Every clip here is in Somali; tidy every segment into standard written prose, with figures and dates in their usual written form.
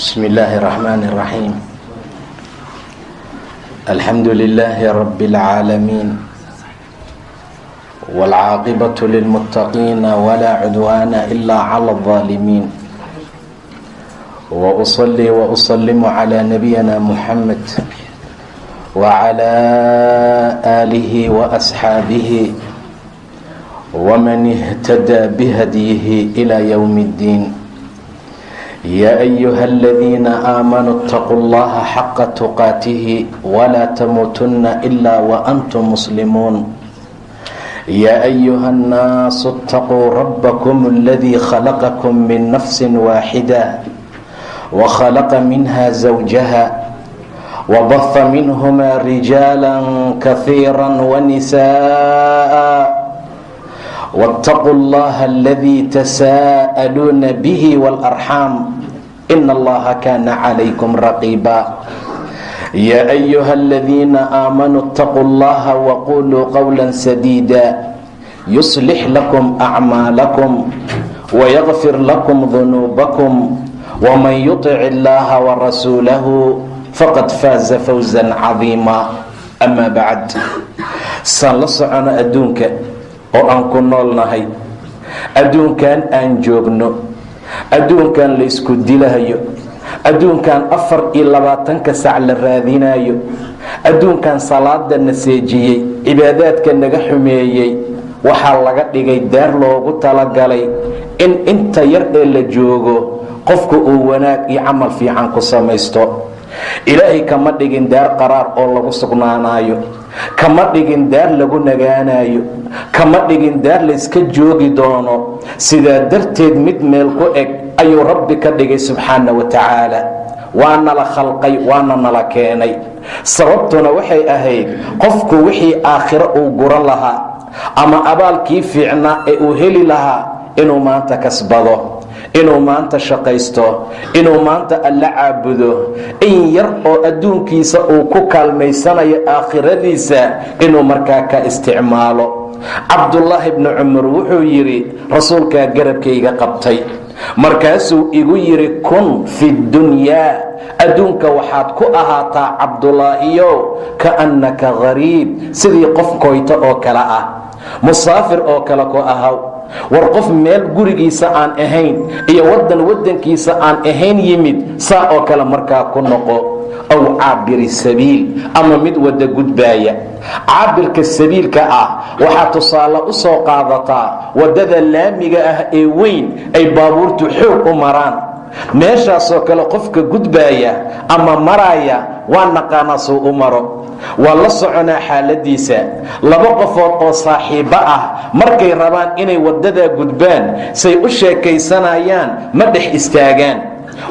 بسم الله الرحمن الرحيم. الحمد لله رب العالمين، والعاقبة للمتقين ولا عدوان إلا على الظالمين، وأصلي وأسلم على نبينا محمد وعلى آله وأصحابه ومن اهتدى بهديه إلى يوم الدين. يا أيها الذين آمنوا اتقوا الله حق تقاته ولا تموتن إلا وأنتم مسلمون. يا أيها الناس اتقوا ربكم الذي خلقكم من نفس واحدة وخلق منها زوجها وبث منهما رجالا كثيرا ونساء واتقوا الله الذي تساءلون به والأرحام إن الله كان عليكم رقيبا. يا أيها الذين آمنوا اتقوا الله وقولوا قولا سديدا يصلح لكم أعمالكم ويغفر لكم ذنوبكم ومن يطع الله ورسوله فقد فاز فوزا عظيما. أما بعد، saan la socono adduunka oo aan ku noolnahay, adduunkan aan joogno, adduunkan la isku dilahayo, adduunkan 24 sac la raadinayo, adduunkan salaada na seejiyey, cibaadaadka naga xumeeyey, waxaa laga dhigay daar loogu talagalay in inta yar ee la joogo qofku uu wanaag iyo camal fiican ku samaysto. ilaahay kama dhigin daar qaraar oo lagu sugnaanayo, kama dhigin daar lagu nagaanayo, kama dhigin daar layska joogi doono. sidaa darteed mid meel ku eg ayuu rabbi ka dhigay subxaana wa tacaala. waana la khalqay, waana nala keenay. sababtuna waxay ahayd qofku wixii aakhiro uu guran lahaa ama abaalkii fiicnaa ee uu heli lahaa inuu maanta kasbado, inuu maanta shaqaysto, inuu maanta alla caabudo, in yar oo adduunkiisa uu ku kaalmaysanayo aakhiradiisa inuu markaa ka isticmaalo. cabdullaahi bni cumar wuxuu yidhi, rasuulkaa garabkayga qabtay, markaasuu igu yidhi kun fi dunyaa, adduunka waxaad ku ahaataa cabdulaahiyo kaannaka gariib, sidii qof koyto oo kale ah, musaafir oo kale ku ahaw. war qof meel gurigiisa aan ahayn iyo wadankiisa aan ahayn yimid, saa oo kale markaa ku noqo. aw caabiri sabiil, ama mid wada gudbaaya. caabirka sabiilka ah waxaa tusaale u soo qaadataa wadada laamiga ah ee weyn ay baabuurtu xoog u maraan. meeshaasoo kale qofka gudbaaya ama maraaya waa naqaanaa suu u maro, waa la soconaa xaaladiisa. laba qofood oo saaxiibo ah markay rabaan inay wadadaa gudbaan, say u sheekaysanayaan ma dhex istaagaan,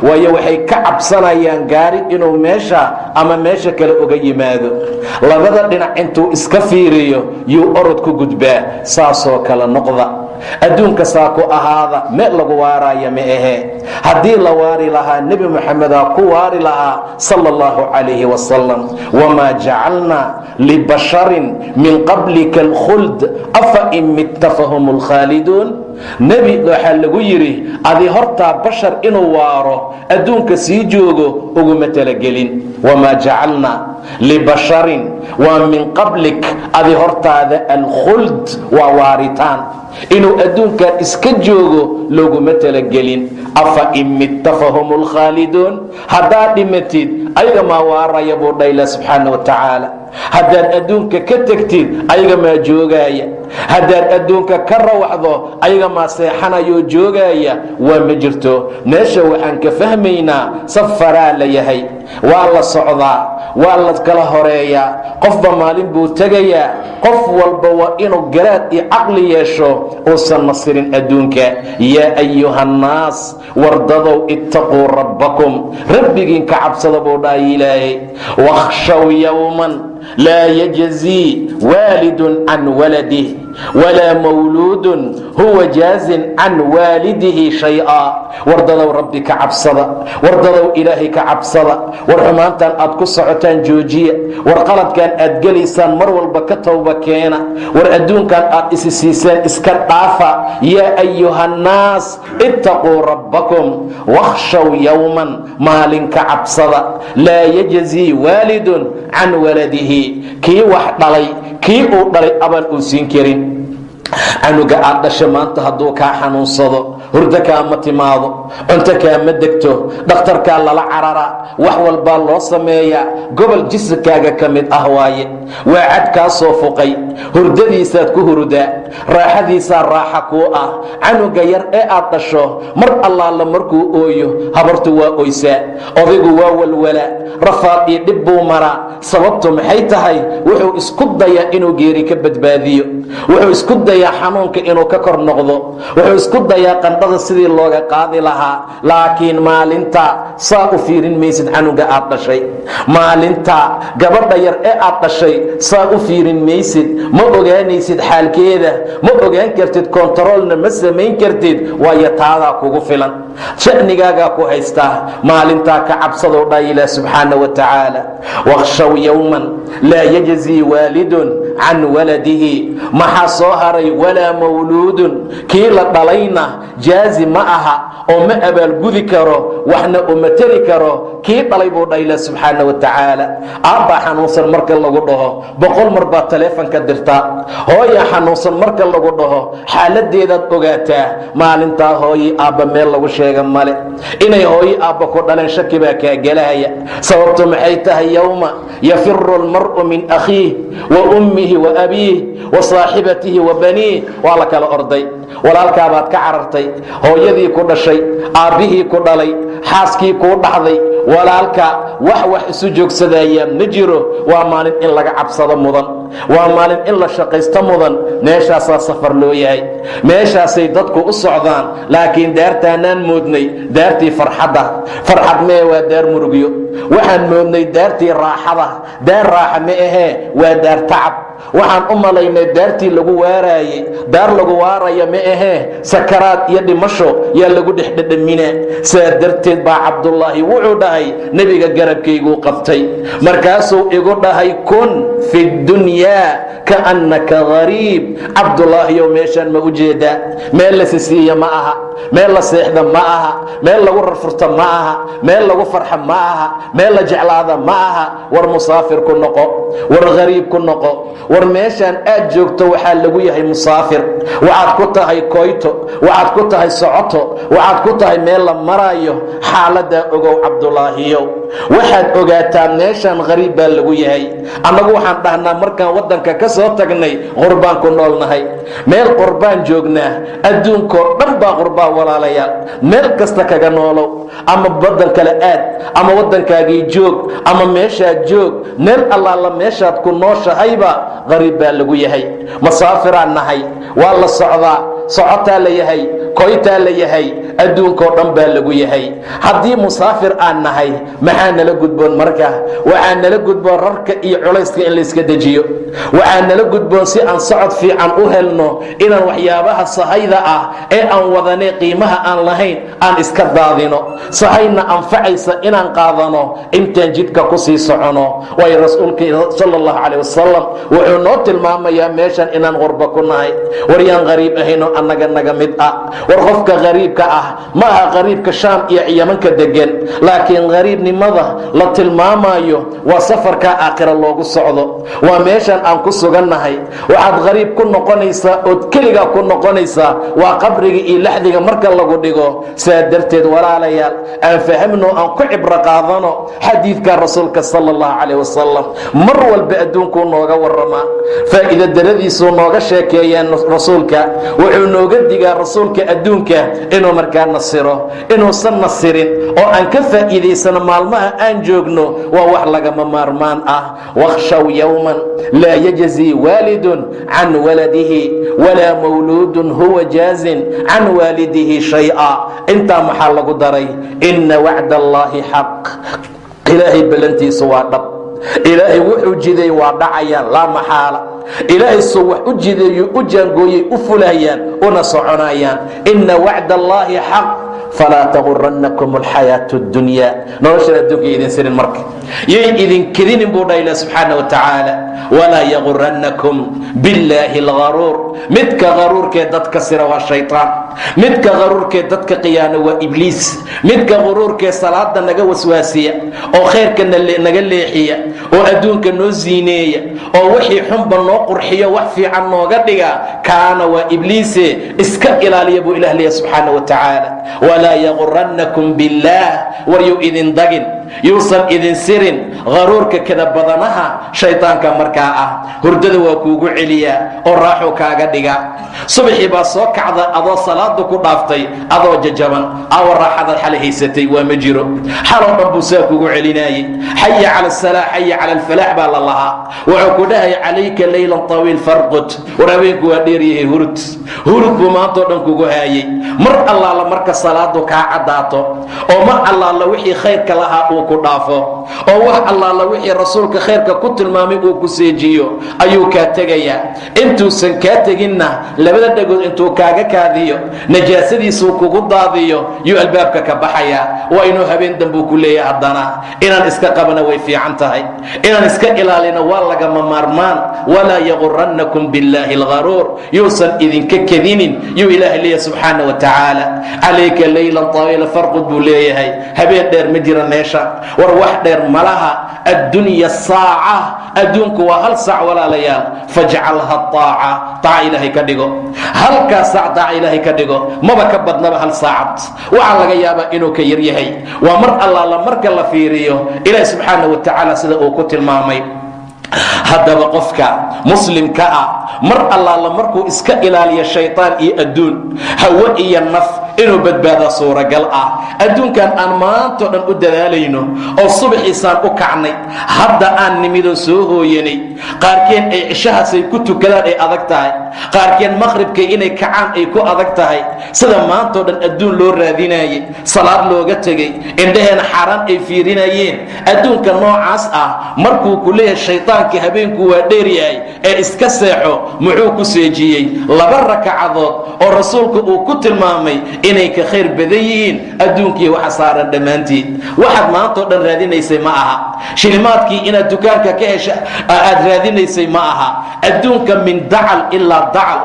waayo waxay ka cabsanayaan gaari inuu meesha ama meesha kale uga yimaado. labada dhinac intuu iska fiiriyo yuu orod ku gudbaa. saasoo kale noqda, adduunka saa ku ahaada, meel lagu waaraya ma ahee. haddii la waari lahaa nebi moxamedaa ku waari lahaa sala allahu calayhi wasalam. wamaa jacalnaa libasharin min qablika alkhuld afa in mitta fahum lkhaaliduun. nebi waxaa lagu yidhi, adi hortaa bashar inuu waaro adduunka sii joogo uguma talagelin. wamaa jacalnaa libasharin waa min qablik, adi hortaada alkhuld waa waaritaan, inuu adduunkan iska joogo looguma talagelin. afa in mitta fahum lkhaaliduun, haddaad dhimatid ayaga maa waaraya buu dhayla subxaana wa tacaala. haddaad adduunka ka tegtid ayaga maa joogaaya, haddaad adduunka ka rawaxdo ayaga maa seexanayoo joogaaya. waa ma jirto. meesha waxaan ka fahmaynaa safaraa la yahay, waa la socdaa, waa la kala horeeyaa, qofba maalin buu tegayaa. qof walba waa inuu garaad iyo caqli yeesho, uusan nasirin adduunka. yaa ayuhannaas, wardadow ittaquu rabbakum, rabbigiin ka cabsada buu dhahay ilaahay. wakhshaw yowman laa yajzii waalidun can waladih walaa mawluudun huwa jaazin can waalidihi shay-a. wardadow rabbi ka cabsada, wardadow ilaahay ka cabsada, war xumaantan aad ku socotaan joojiya, war qaladkan aad gelaysaan mar walba ka towba keena, war adduunkan aad isi siiseen iska dhaafa. yaa ayuhannaas ittaquu rabbakum wakhshaw yowman, maalin ka cabsada laa yajzii waalidun can waladihi, kii wax dhalay kii uu dhalay abaan uu siin karin. canuga aad dhasha maanta hadduu kaa xanuunsado, hurdo kaama timaado, cunto kaama degto, dhakhtarkaa lala cararaa, wax walbaa loo sameeyaa, gobol jisikaaga ka mid ah waaye, waa cad kaa soo fuqay, hurdadiisaad ku hurdaa, raaxadiisaa raaxa kuu ah. canuga yar ee aad dhasho mar allaala markuu ooyo habartu waa oysaa, odaygu waa walwalaa, rafaad iyo dhib buu maraa. sababtu maxay tahay? wuxuu isku dayaa inuu geeri ka badbaadiyo, wuxuu isku dayaa xanuunka inuu ka kor noqdo, wuxuu isku dayaa qandhada sidii looga qaadi lahaa. laakiin maalinta saa u fiirin maysid canuga aad dhashay, maalinta gabadha yar ee aad dhashay saa u fiirin maysid, ma ogaanaysid xaalkeeda, ma ogaan kartid, kontaroolna ma samayn kartid, waayo taadaa kugu filan, sha'nigaagaa ku haystaa. maalintaa ka cabsadou dha ilaah subxaana wa tacaala. wakhshaw yowman laa yajzii waalidun can waladihi. maxaa soo haray? walaa mawluudun, kii la dhalayna jaazi ma aha oo ma abaalgudi karo, waxna uma teri karo kii dhalay buu dha ilaah subxaana wa tacaala. aabbaa xanuunsan marka lagu dhaho 100 mar baad taleefanka dirtaa, hooyaa xanuunsan marka lagu dhaho xaaladeedaad ogaataa. maalintaa hooyi aabba meel lagu sheega male, inay hooyi aabba ku dhaleen shaki baa kaa gelaya. sababtu maxay tahay? yowma yafiru almar'u min akhiih wa ummihi wa abiih wa saaxibatihi wa baniih. waa la kala orday, walaalkaabaad ka carartay, hooyadii ku dhashay, aabbihii ku dhalay, xaaskii kuu dhaxday, walaalka wax isu joogsadayaan ma jiro. waa maalin in laga cabsado mudan, waa maalin in la shaqaysto mudan. meeshaasaa safar loo yahay, meeshaasay dadku u socdaan. laakiin daartaanaan moodnay daartii farxadda, farxad mee waa daar murugyo. waxaan moodnay daartii raaxada, daar raaxa ma ahee waa daar tacab. waxaan u malaynay daartii lagu waaraayey, daar lagu waaraya ma ahee sakaraad iyo dhimasho yaa lagu dhexdhedhamina. saa darteed baa cabdullaahi wuxuu dhahay nebiga garabkayguu qabtay, markaasuu igu dhahay kun fi dunyaa kaannaka gariib. cabdullaahiyow meeshaan ma u jeedaa? meel la sisiiya ma aha, meel la seexda ma aha, meel lagu rarfurta ma aha, meel lagu farxa ma aha, meel la jeclaada ma aha. war musaafir ku noqo, war gariib ku noqo, war meeshaan aad joogto waxaa lagu yahay musaafir. waxaad ku tahay koyto, waxaad ku tahay socoto, waxaad ku tahay meel la maraayo. xaaladaa ogow cabdulaahiyow, waxaad ogaataa meeshaan gariib baa lagu yahay. annagu waxaan dhahnaa markaan waddanka ka soo tagnay qurbaan ku noolnahay, meel qurbaan joognaa. adduunkoo dhan baa qurbaa walaalayaal, meel kasta kaga noolow, ama waddan kale aad, ama waddankaagii joog, ama meeshaad joog, meel allaala meeshaad ku nooshahayba gariib baa lagu yahay. masaafiraan nahay, waa la socdaa, socotaa la yahay, koytaa la yahay, adduunkoo dhan baa lagu yahay. haddii musaafir aan nahay maxaa nala gudboon marka? waxaa nala gudboon rarka iyo culayska in layska dejiyo. waxaa nala gudboon si aan socod fiican u helno inaan waxyaabaha sahayda ah ee aan wadanay qiimaha aan lahayn aan iska daadino, sahayna anfacaysa inaan qaadano intaan jidka ku sii socono. waayo rasuulka sala allahu calayh wasalam wuxuu noo tilmaamayaa meeshan inaan qurba ku nahay. waryaan qariib ahayno annaga naga mid ah. war qofka qariibka ah ma aha qariibka shaam iyo yamanka degan, laakiin qariibnimada la tilmaamayo waa safarka aakhira loogu socdo, waa meeshan aan ku sugannahay. waxaad qariib ku noqonaysaa ood keligaa ku noqonaysaa waa qabriga iyo laxdiga marka lagu dhigo. saa darteed walaalayaal aan fahamno, aan ku cibro qaadano xadiidka rasuulka sala allahu calayh wasalam. mar walba adduunkuu nooga waramaa, faa'iida daradiisuu nooga sheekeeyaan rasuulka. wuxuu nooga digaa rasuulka adduunka inuu markaa nasiro, inuusan nasirin oo aan ka faa'iidaysano maalmaha aan joogno waa wax lagama maarmaan ah. wakhshaw yowman laa yajzii waalidun can waladihi walaa mawluudun huwa jaazin can waalidihi shay-a. intaa maxaa lagu daray? inna wacda allaahi xaq. ilaahay ballantiisu waa dhab, ilaahay wuxuu jiday waa dhacayaan laa maxaala. ilaahay soo wax u jideeyo u jaangooyay u fulayaan una soconayaan. inna wacda allaahi xaq falaa taguranakum alxayaatu اddunya. noloshan adduunka idin sirin marka yay idin kedinin buu dhaha ilah subxaana wa tacaala. walaa yaguranakum billaahi algaruur. midka garuurkee dadka sira waa shaytaan, midka garuurkee dadka qiyaano waa ibliis, midka garuurkee salaada naga waswaasiya oo khayrka naga leexiya oo adduunka noo siineeya oo wixii xunba noo qurxiyo wax fiican nooga dhiga, kaana waa ibliise. iska ilaaliya buu ilah leeyahay subxaana wa tacaala. walaa yaguranakum billaah, war yuu idin dagin, yuusan idin sirin garuurka kada badanaha shaytaanka markaa ah. hurdada waa kuugu celiyaa oo raaxuu kaaga dhiga. subaxii baa soo kacda adoo salaada ku dhaaftay adoo jajaban, awa raaxadaad xala haysatay waa ma jiro. xaloo dhan buu saa kugu celinayay. xaya cala asalaax, xaya cala alfalaax baa la lahaa. wuxuu ku dhahay calayka leylan tawiil farqud, war habeenku waa dheeryahay hurud. hurud buu maantao dhan kugu haayay. mar allaala marka salaadu kaa caddaato oo mar allaala wixii khayrka lahaa uu ku dhaafo oo wax allaala wixii rasuulka khayrka ku tilmaamay uu ku seejiyo ayuu kaa tegayaa. intuusan kaa teginna labada dhagood intuu kaaga kaadiyo najaasadiisuu kugu daadiyo yuu albaabka ka baxayaa. waa inuu habeen dambuu ku leeyahay haddana inaan iska qabana way fiican tahay, inaan iska ilaalina waa lagama maarmaan. walaa yaguranakum billaahi algaruur, yuusan idinka kedinin yuu ilaahay leeyahay subxaana wa tacaala. calayka leylan tawiila farqud buu leeyahay. habeen dheer ma jira meesha, war wax dheer malaha. addunya saaca, adduunku waa hal saac walaalayaal. fajcalha taaca ilaahay ka dhigo. halkaa saac taaca ilaahay ka dhigo, maba ka badnaba hal saacad. waxaa laga yaabaa inuu ka yar yahay. waa mar allaala marka la fiiriyo ilaahi subxaana wa tacaala sida uu ku tilmaamay. haddaba qofka muslimka ah mar allaala markuu iska ilaaliyo shaytaan iyo adduun, hawo iyo naf, inuu badbaadaa suuragal ah. adduunkan aan maantao dhan u dadaalayno oo subaxiisaan u kacnay, hadda aan nimidoo soo hooyanay, qaarkeen ay cishahaasay ku tukadaan ay adag tahay, qaarkeen maqhribkay inay kacaan ay ku adag tahay. sida maantao dhan adduun loo raadinayay, salaad looga tegay, indhaheena xaaraan ay fiirinayeen. adduunka noocaas ah markuu ku leeyahay shaytaankii habeenku waa dheeryahay ee iska seexo, muxuu ku seejiyey 2 rakacadood oo rasuulku uu ku tilmaamay inay ka khayr badan yihiin adduunkii waxa saaran dhammaanteed. waxaad maantao dhan raadinaysay ma aha, shilimaadkii inaad dukaanka ka hesha aad raadinaysay ma aha. adduunka min dacal ilaa dacal,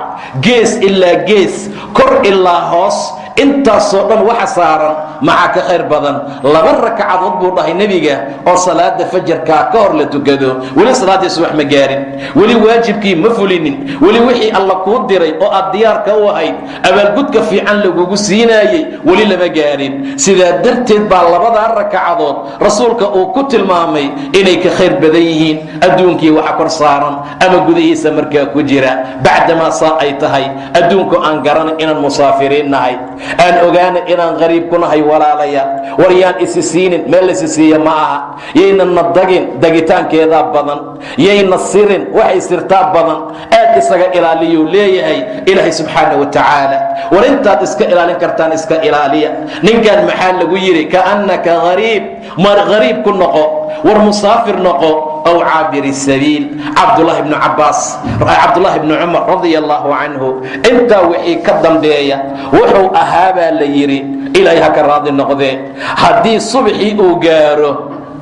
gees ilaa gees, kor ilaa hoos, intaasoo dhan waxa saaran maxaa ka khayr badan 2 rakacadood buu dhahay nebiga oo salaada fajarkaa ka hor la tukado. weli salaaddii subax ma gaarin, weli waajibkii ma fulinin, weli wixii alla kuu diray oo aad diyaarka u ahayd abaalgudka fiican lagugu siinaayey weli lama gaarin. sidaa darteed baa 2 rakacadood rasuulka uu ku tilmaamay inay ka khayr badan yihiin adduunkii waxa kor saaran ama gudihiisa markaa ku jira. bacdamaa saa ay tahay adduunku aan garanay inaan musaafiriin nahay, aan ogaana inaan qariib ku nahay walaalaya. war yaan isi siinin, meel la isi siiya ma aha. yaynan na dagin, dagitaankeedaa badan. yayna sirin, waxay sirtaa badan. aad isaga ilaaliyuu leeyahay ilaahay subxaana wa tacaala. war intaad iska ilaalin kartaan iska ilaaliya. ninkan maxaa lagu yidhi kaannaka hariib, mar hariib ku noqo, war musaafir noqo aw caabiri sabiil. cabdullaahi bnu cabbaas, cabdullaahi bnu cumar radia allaahu canhu, intaa wixii ka dambeeya wuxuu ahaa baa la yidhi ilaahay ha ka raadi noqdee, haddii subaxii uu gaaro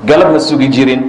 galab ma sugi jirin,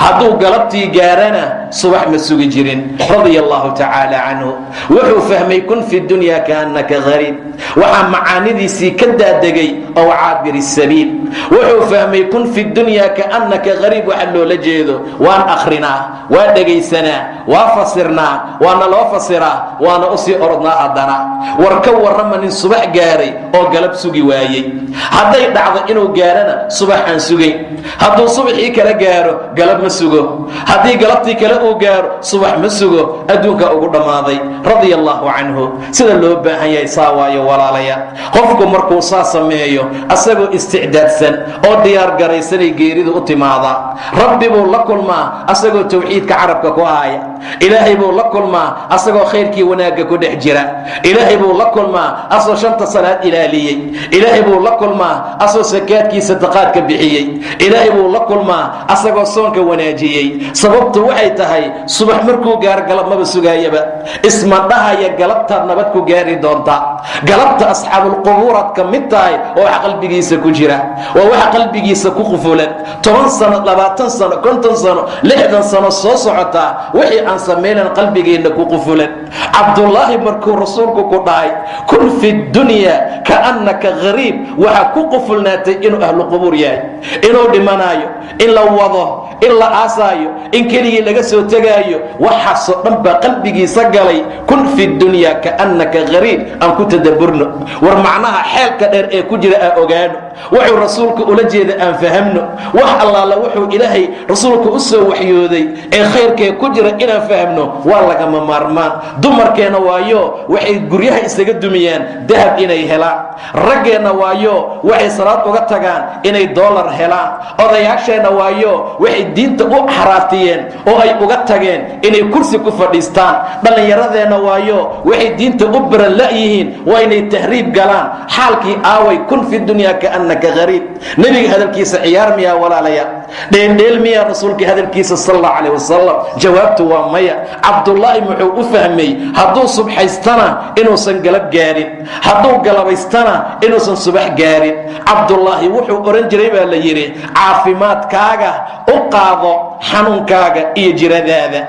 hadduu galabtii gaarana subax ma sugi jirin. radia allaahu tacaala canhu wuxuu fahmay kun fi dunya kaannaka hariib. waxaa macaanidiisii ka daadegay ow caabiri sabiil. wuxuu fahmay kun fi dunya kaannaka hariib waxa loola jeedo waan akhrinaa, waa dhegaysanaa, waa fasirnaa, waana loo fasiraa, waana u sii orodnaa haddana. war ka warrama nin subax gaaray oo galab sugi waayey. hadday dhacdo inuu gaarana subax aan sugayn, hadduu subaxii kala gaaro galab ma sugo, haddii galabtii kale uu gaaro subax ma sugo. adduunka ugu dhammaaday. radia allaahu canhu. sida loo baahan yahay saa waayo walaalaya. qofku markuu saa sameeyo asagoo isticdaadsan oo diyaar garaysanay geeridu u timaadaa. rabbi buu la kulmaa asagoo tawxiidka carabka ku haaya, ilaahay buu la kulmaa asagoo khayrkii wanaagga ku dhex jira, ilaahay buu la kulmaa asagoo 5 salaad ilaaliyey, ilaahay buu la kulmaa asagoo sakaadkii sadaqaadka bixiyey, ilaahay buu la kulmaa asagoo soonka wanaajiyey. sababtu waxay tahay subax markuu gaar galab maba sugaayaba, isma dhahaya galabtaad nabad ku gaari doontaa. galabta asxaabul qubuuraad ka mid tahay oo wax qalbigiisa ku jira, waa wax qalbigiisa ku qufulan. 10 sano 20 sano 50 sano 60 sano soo socotaa wixii aan samaynan qalbigeena ku qufulan. cabdullaahi markuu rasuulku ku dhahay kun fi dunya kaannaka gariib, waxaa ku qufulnaatay inuu ahlu qubuur yahay, inuu dhimanaayo, in la wado, in la aasaayo, in keligii laga soo tegaayo. waxaasoo dhan baa qalbigiisa galay. kun fi dunya kaannaka gariib. aan ku tadabburno, war macnaha xeelka dheer ee ku jira aan ogaano, wuxuu rasuulku ula jeeda aan fahamno. wax allaala wuxuu ilaahay rasuulku u soo waxyooday ee khayrkee ku jira inaan fahamno waa lagama maarmaan. dumarkeena waayo waxay guryaha isaga dumiyaan dahab inay helaan, raggeenna waayo waxay salaad uga tagaan inay doolar helaan, odayaasheenna waayo waxay diinta u xaraatiyeen oo ay uga tageen inay kursi ku fadhiistaan, dhallinyaradeenna waayo waxay diinta u baran la'yihiin waa inay tahriib galaan. xaalkii aaway kun fi dunya kaannaka gariib. nebiga hadalkiisa ciyaar miyaa walaalayaa? dheeldheel miyaa rasuulka hadalkiisa sal allahu calayh wasalam? jawaabtu waa maya. cabdullaahi muxuu u fahmay hadduu subxaystana inuusan galab gaarin, hadduu galabaystana inuusan subax gaarin. cabdullaahi wuxuu ohan jiray baa la yidhi, caafimaadkaaga u qaado xanuunkaaga iyo jiradaada,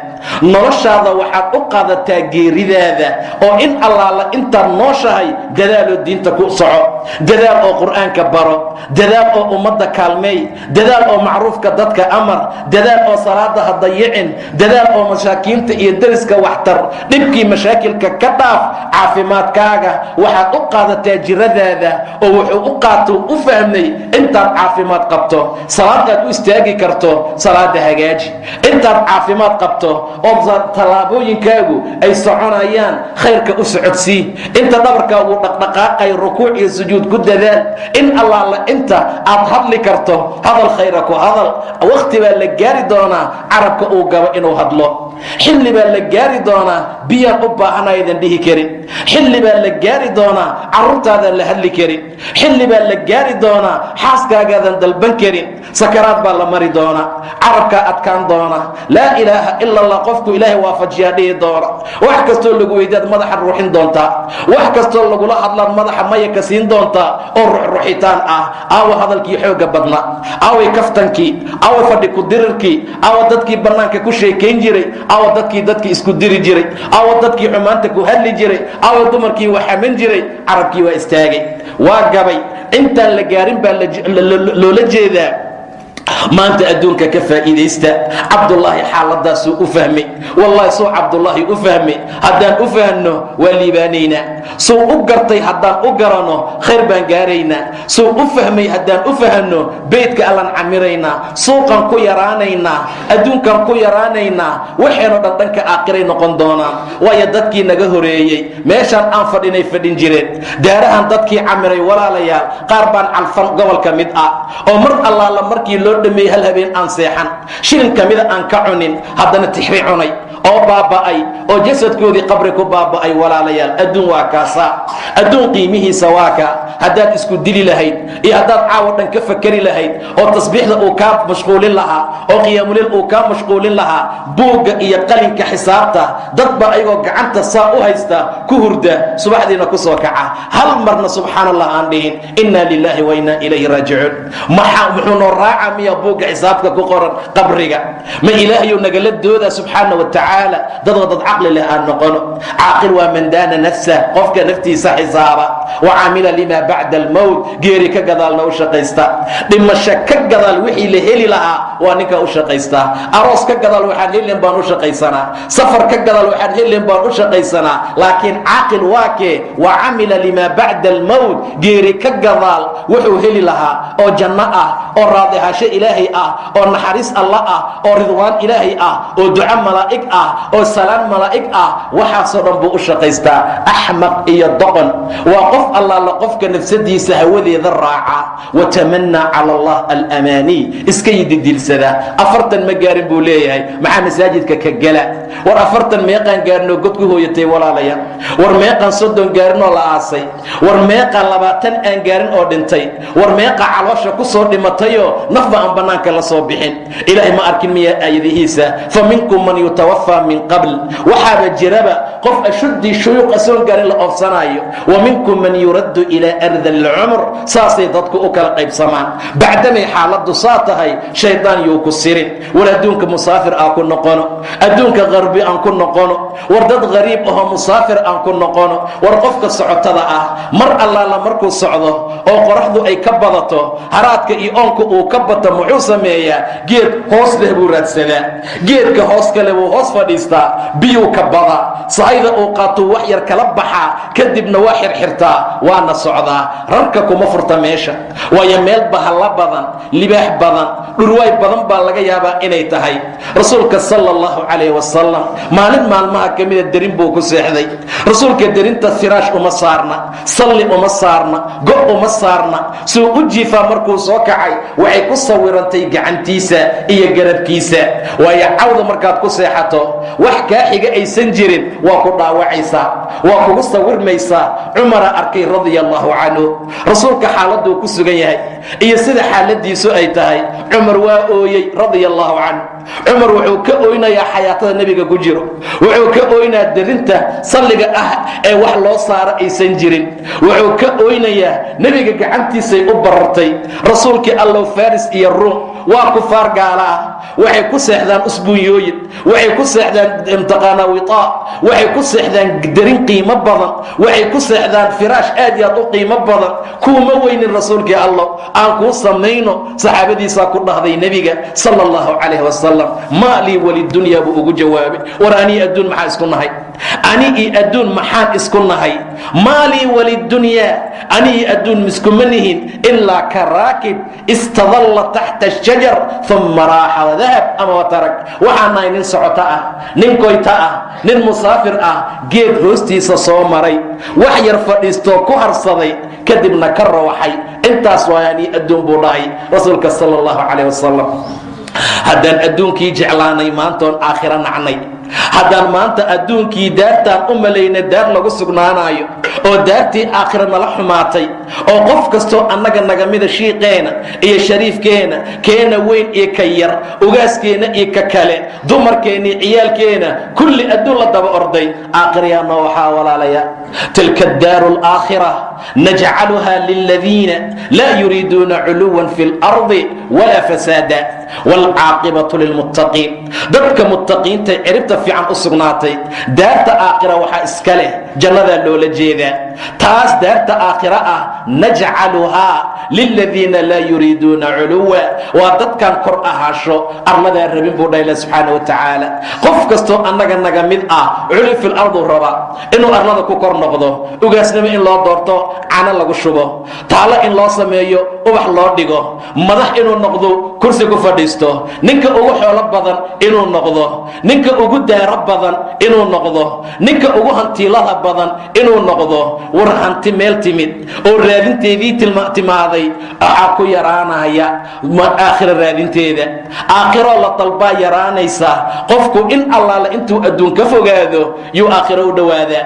noloshaada waxaad u qaadataa geeridaada, oo in allaala intaad nooshahay dadaaloo diinta ku soco, dadaal oo qur'aanka baro, dadaal oo ummadda kaalmeey, dadaal oo macruufka dadka amar, dadaal oo salaada ha dayicin, dadaal oo masaakiinta iyo deriska waxtar, dhibkii mashaakilka ka dhaaf. caafimaadkaaga waxaad u qaadataa jiradaada, oo wuxuu u qaatou u fahmay intaad caafimaad qabto salaadaad u istaagi karto, salaada hagaaji. intaad caafimaad qabto oo tallaabooyinkaagu ay soconayaan khayrka u socodsii. inta dhabarkaagu dhaqdhaqaaqay rukuuc iyo sujuud ku dadaal. in allaala inta aad hadli karto hadal khayra ku hadal. wakhti baa la gaari doonaa carabka uu gabo inuu hadlo, xilli baa la gaari doonaa biyaan u baahanaydan dhihi karin, xilli baa la gaari doonaa carruurtaadan la hadli karin, xilli baa la gaari doonaa xaaskaagaadan dalban karin. sakaraad baa la mari doonaa, carabkaa adkaan doona, laa ilaaha ila allah qofku ilaahay waafajiyaa dhihi doona. wax kastoo lagu weydaad madaxa ruuxin doontaa, wax kastoo lagula hadlaad madaxa maya ka siin doontaa oo ruxruxitaan ah. aawa hadalkii xoogga badna, aaway kaftankii, aawa fadhi ku dirirkii, aawa dadkii bannaanka ku sheekayn jiray, aawa dadkii isku diri jiray, aawa dadkii xumaanta ku hadli jiray, aawa dumarkii wax xaman jiray. carabkii waa istaagay, waa gabay. intaan la gaarin baa loola jeedaa maanta adduunka ka faa'iidaysta. cabdullaahi xaaladaasuu u fahmay, wallahi suu cabdullaahi u fahmay haddaan u fahanno waa liibaanaynaa, suu u gartay haddaan u garanno khayr baan gaaraynaa, suu u fahmay haddaan u fahanno beydka allaan camiraynaa, suuqan ku yaraanaynaa, adduunkan ku yaraanaynaa, waxaynu dhan dhanka aakhiray noqon doonaan. waayo dadkii naga horeeyey meeshaan aan fadhinay fadhin jireen, daarahan dadkii camiray walaalayaal qaar baan calfan gobol ka mid ah, oo mar allaala markii loo dhameeyey hal habeen aan seexan, shilin ka mida aan ka cunin, haddana tixri cunay oo baaba'ay, oo jasadkoodii qabri ku baaba'ay. walaalayaal adduun waa kaasaa, adduun qiimihiisa waa kaa. haddaad isku dili lahayd iyo haddaad caawo dhan ka fakeri lahayd, oo tasbiixda uu kaa mashquulin lahaa, oo qiyaamuleel uu kaa mashquulin lahaa, buugga iyo qalinka xisaabta dadba ayagoo gacanta saa u haysta ku hurda, subaxdiina ku soo kaca, hal marna subxaan allah aan dhihin innaa lilaahi wa innaa ilayhi raajicuun. muxuu noo raaca miya buugga xisaabka ku qoran qabriga? ma ilaahayuu nagala doodaa subxaana wa tacaala? dadoo dad caqli leh aan noqono. caaqil waa man daana nafsa, qofka naftiisa xisaaba, wa caamila lima bacda almowt, geeri ka gadaalna u shaqaysta, dhimasho ka gadaal wixii la heli lahaa waa ninka u shaqaystaa, aroos ka gadaal waxaan helin baan u shaqaysanaa, safar ka gadaal waxaan helin baan u shaqaysanaa. laakiin caaqil waa kee? wa camila lima bacda almowt, geeri ka gadaal wuxuu heli lahaa oo janno ah, oo raadihasho ilaahay ah, oo naxariis alla ah, oo ridwaan ilaahay ah, oo duco malaa'ig ah, oo salaan malaa'ig ah. waxaasoo dhan buu u shaqaystaa. axmaq iyo doqon waa qof allaala qofka nafsadiisa hawadeeda raaca watamanaa cala allah alamaanii iska yididilsada 40 ma gaarin buu leeyahay maxaa masaajidka ka gala war 40 meeqaan gaarinoo god ku hooyatay walaalaya war meeqaan 30 gaarinoo la aasay war meeqaan 20 aan gaarin oo dhintay war meeqa caloosha ku soo dhimatayoo nafba aan banaanka la soo bixin ilaahay ma arkin miya aayadihiisa faminkum man yutawaffa min qabl waxaaba jiraba qof ashuddi shuyuuq asoon gaarin la oofsanaayo ومنكم من يرد إلى أرض العمر ساسي ضدك أكل قيب سمان بعدما حالة صاتهاي شيطان يوكسرين ولا دونك مسافر أكون نقونه أدونك غربي أكون نقونه وردد غريب أو مسافر أكون نقونه ورقفك الصعود تضعه مر الله لمركو الصعوده أو قرحضو أي كبضته هراتك إيونك أو كبضة معوصة مياه جيد هوس له بورد سنة جيد كهوس كلبو هوس فديستا بيو كبضة صعيدة أوقاتو وحير كلبحا كدب نواحر حرتا وانا صعدا رنككو مفرطة ميشا ويا ميل بحلا بدن لباح بدن رواي بدن بالغا يابا إني تهي رسولك صلى الله عليه وسلم مالين مالمها كميدة درين بوكو سيحدي رسولك درين تثراش ومصارنا صلي ومصارنا قو ومصارنا سو أجيفا مركو سوكعي وعي كصورنتي قعنتيسا إيا قرب كيسا ويا عوض مركات كسيحتو وحكاحيق أي سنجرين وكو داوعيسا وكو صور ميسا عمر أركي رضي الله عنه رسولك حالده كسوغيه إيا سيدة حالدي سؤيتهاي عمر وآوي رضي الله عنه عمر وحو كأوينا يا حياة النبي كجيرو وحو كأوينا درنته صلق اي wax loo saaro ay sanjirin wuxuu ka ooynaya nabiga gacantiisa u barartay rasuulkii Allah faris iyo ruum waa ku faar gaala waxay ku seexdaan usbuunyooyin waxay ku seexdaan imtixaana wita waxay ku seexdaan darin qiimo badan waxay ku seexdaan firaash aad iyo aad u qiimo badan kuma weynin rasuulkii Allah aan ku sameeyno saxaabadiisa ku dhahday nabiga sallallahu alayhi wasallam maali walid dunya bu ugu jawaabay warani adduun maxaa isku nahay ani adduun maxaan isku nahay maali walid dunya ani adduun miskumanihin illa karakib istadalla tahta ash-shajar thumma raha wa dhahab ama tarak waxana nin socota ah nin koyta ah nin musaafir ah geed hoostiisa soo maray wax yar fadhiisto ku harsaday kadibna ka rawaxay intaas waayani adduun buu dhahay rasuulka sallallahu alayhi wasallam haddaan adduunkii jeclaanay maantoon aakhira nacnay haddaan maanta adduunkii daartaan u malayna daar lagu sugnaanayo oo daartii aakhira nala xumaatay oo qof kastoo annaga naga mida shiiqeena iyo shariifkeena keena weyn iyo ka yar ugaaskeena iyo ka kale dumarkeena iyo ciyaalkeena kulli adduun la daba orday aakhiryaana waxaa walaalaya tilka daaru alaakhira najcaluha liladiina laa yuriiduuna culuwan fi lardi walaa fasaada والعاقبة للمتقين dadka muttaqiinta ciribta fiican u sugnaatay daarta aakhira waxa iska leh jannada loola jeeda taas daarta aakhira ah najcaluha lilladheena la yuriduna uluwa wa dadkan kor ahaasho armada rabin buu dhaylay subhanahu wa ta'ala qof kasto annaga naga mid ah ulu fil ardu raba inuu arlada ku kor noqdo ugaasnimo in loo doorto cana lagu shubo taala in loo sameeyo ubax loo dhigo madax inuu noqdo kursi ku fadhiisto ninka ugu xoolo badan inuu noqdo ninka ugu daaro badan inuu noqdo ninka ugu hantiilada badan inuu noqdo war hanti meel timid oo raadinteedii timaaday waxa ku yaraanaya ma aakhira raadinteeda aakhiro la talba yaraanaysa qofku in allaala intuu adduun ka fogaado yuu aakhiro u dhawaada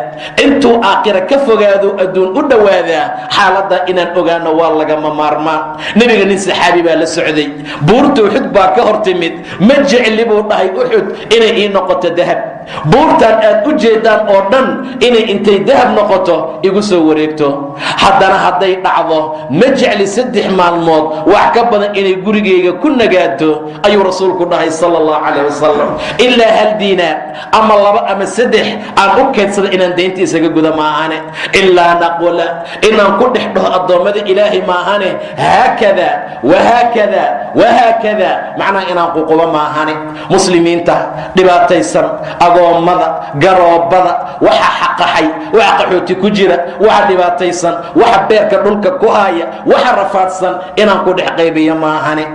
intuu aakhira ka fogaado adduun u dhawaada xaaladda inaan ogaano waa laga maarmaan nabiga nin saxaabi baa la socday buurtu Uhud baa ka hortimid ma jecli buu dhahay Uhud inay ii noqoto dahab buurtan aad u jeedaan oo dhan inay intay dahab noqoto igu soo wareegto haddana hadday dhacdo ma jecli 3 maalmood wax ka badan inay gurigeyga ku nagaato ayuu rasuulku dhahay sallallahu alayhi wasallam illa hal diinaar ama 2 ama 3 aan u keedsada inaan deyntiisa ga guda maahane illa naqula inaan ku dhexdho adoomada ilaahi maahane haakada wa haakada wa haakada macna inaan ququba maahane muslimiinta dhibaataysan agoomada garoobada waxa xaqaxay waxa qaxooti ku jira waxa dhibaataysan waxa beerka dhulka ku haya waxa rafaadsan inaan ku dhex qaybiyo maahane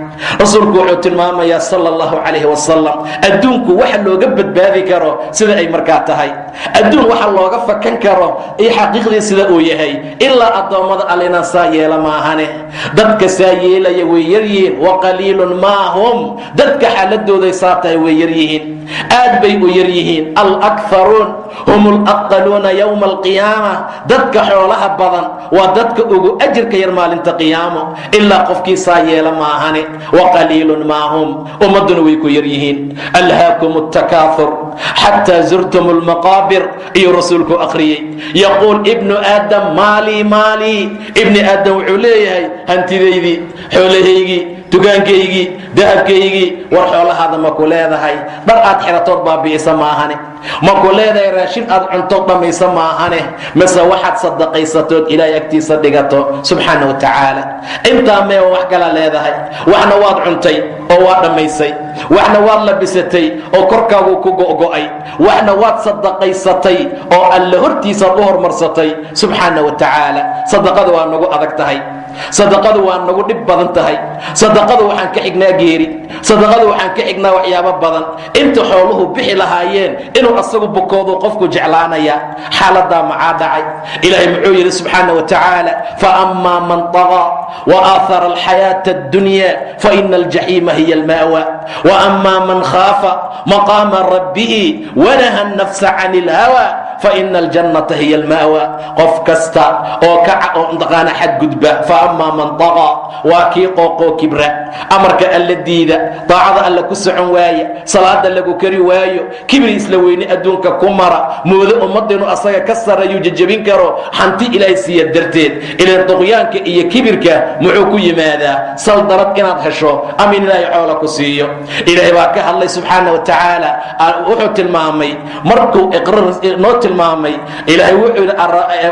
rasuulku wuxuu tilmaamayaa sallallahu alayhi wasallam adduunku waxa looga badbaadi karo sida ay markaa tahay adduun waxa looga fakan karo iyo xaqiiqdii sida uu yahay ilaa addoommada allina saa yeela maahane. dadka saa yeelaya way yaryihiin, wa qaliilun maa hum, dadka xaaladooday saa tahay way yaryihiin, aad bay u yaryihiin. alakharuun hum alaqaluuna yowma alqiyaama, dadka xoolaha badan waa dadka ugu ajirka yar maalinta qiyaamo, ilaa qofkii saa yeela maahane. wa qaliilun maa hum, ummadduna way ku yaryihiin. alhaakum الtakaathur xataa zurtum اlmaqaabir iyo rasuulku akhriyey. yaquul ibnu aadam maalii maalii, ibni aadam wuxuu leeyahay hantidaydii, xoolahaygii, dukaankaygii, dahabkaygii. war xoolahaada ma ku leedahay dhar aad xiratood baabi'isa maahane? ma ku leedahay raashin aad cuntood dhammaysa maahane? mase waxaad sadaqaysatood ilaahay agtiisa dhigato subxaana wa tacaala? intaa mee wax kala leedahay. waxna waad cuntay oo waa dhammaysay, waxna waad labisatay oo korkaagu ku go'go'ay, waxna waad sadaqaysatay oo alle hortiisaad u hormarsatay subxaana wa tacaala. sadaqada waa nagu adag tahay, sadaqadu waa nagu dhib badan tahay, sadaqadu waxaan ka xignaa geeri, sadaqadu waxaan ka xignaa waxyaabo badan. inta xooluhu bixi lahaayeen inuu asagu bukoodu qofku jeclaanaya. xaaladaa maxaa dhacay? ilaahay muxuu yidhi subxaana wa tacaala, faammaa man طagaa waaahara alxayaata addunya faina aljaxiima hiya alma'wa waammaa man khaafa maqaama rabbihi wanaha nafsa can ilhawa faina aljannata hiya alma'wa. qof kasta oo kaca oo intaqaana xadgudba, faammaa man طagaa waa kii qooqoo kibra, amarka alla diida, daacada alla ku socon waaya, salaada lagu kari waayo, kibri isla weyne adduunka ku mara, moodo ummaddeenu asaga ka sarreeyuu jajabin karo hanti ilaahay siiya darteed. ilaan duqyaanka iyo kibirka muxuu ku yimaadaa? saldarad inaad hesho ama in ilaahay xoola ku siiyo. ilaahay baa ka hadlay subxaana wa tacaala, wuxuu tilmaamay markuu noo tilmaamay, ilaahay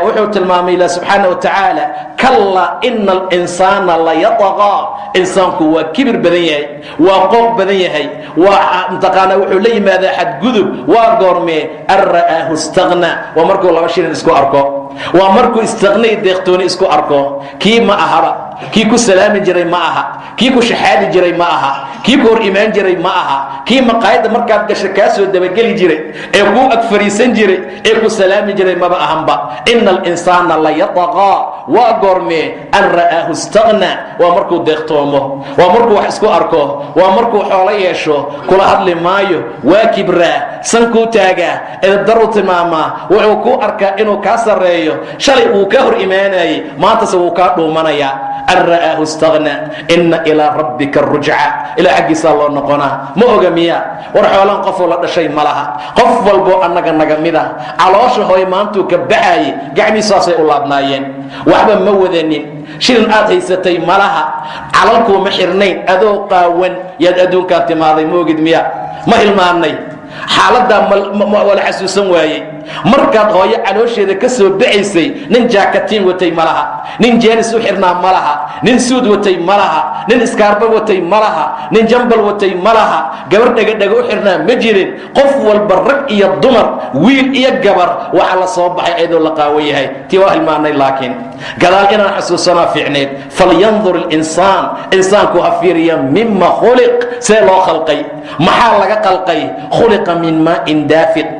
wuxuu tilmaamay ilaa subxaana wa tacaala, kallaa ina alinsaana layataqaa, insaanku waa kibir badan yahay, waa qooq badan yahay, waa mtaqaanaa wuxuu la yimaadaa xadgudub. waa goormee? an ra'aahu istagna, waa markuu laba shilin isku arko, waa markuu istaqnay deeqtooni isku arko. kii ma ahaba, kii ku salaami jiray ma aha, kii ku shaxaadi jiray ma aha, kii ku hor imaan jiray ma aha, kii maqaayadda markaad gasho kaa soo dabageli jiray ee kuu ag fariisan jiray ee ku salaami jiray maba ahanba. ina alinsaana layataqaa, waa goormee? an ra'aahu istagna, waa markuu deeqtoomo, waa markuu wax isku arko, waa markuu xoolo yeesho, kula hadli maayo, waa kibraa, sankuu taagaa, eedaru tilmaamaa, wuxuu kuu arkaa inuu kaa sarreeyo. shalay wuu kaa hor imaanayey, maantase wuu kaa dhuumanayaa. an ra'aahu istagna ina ilaa rabbika rujca, ilaa xaggiisaa loo noqonaa. ma oga miya? war xoolaan qofoo la dhashay ma laha. qof walboo annaga naga mid ah caloosha hooy maantuu ka baxaayey gacmihiisaasay u laabnaayeen, waxba ma wadanin, shilin aad haysatay ma laha, calalkuuma xirnayn, adoo qaawan yaad adduunkaan timaaday. ma ogid miya? ma hilmaannay? xaaladaa wala xasuusan waayey. markaad hooyo caloosheeda ka soo baxaysay, nin jaakatiin watay ma laha, nin jeenis u xirnaa ma laha, nin suud watay ma laha, nin iskaarba watay ma laha, nin jambal watay ma laha, gabar dhegadhega u xirnaa ma jirin. qof walba rag iyo dumar, wiil iyo gabar, waxaa la soo baxay ayadoo la qaawan yahay. tii waa hilmaanay, laakiin gadaal inaan xasuusanaa fiicneed. falyandur ilinsaan, insaanku ha fiiriya mima khuliq, see loo khalqay, maxaa laga qalqay? khuliqa min maa'in daafiq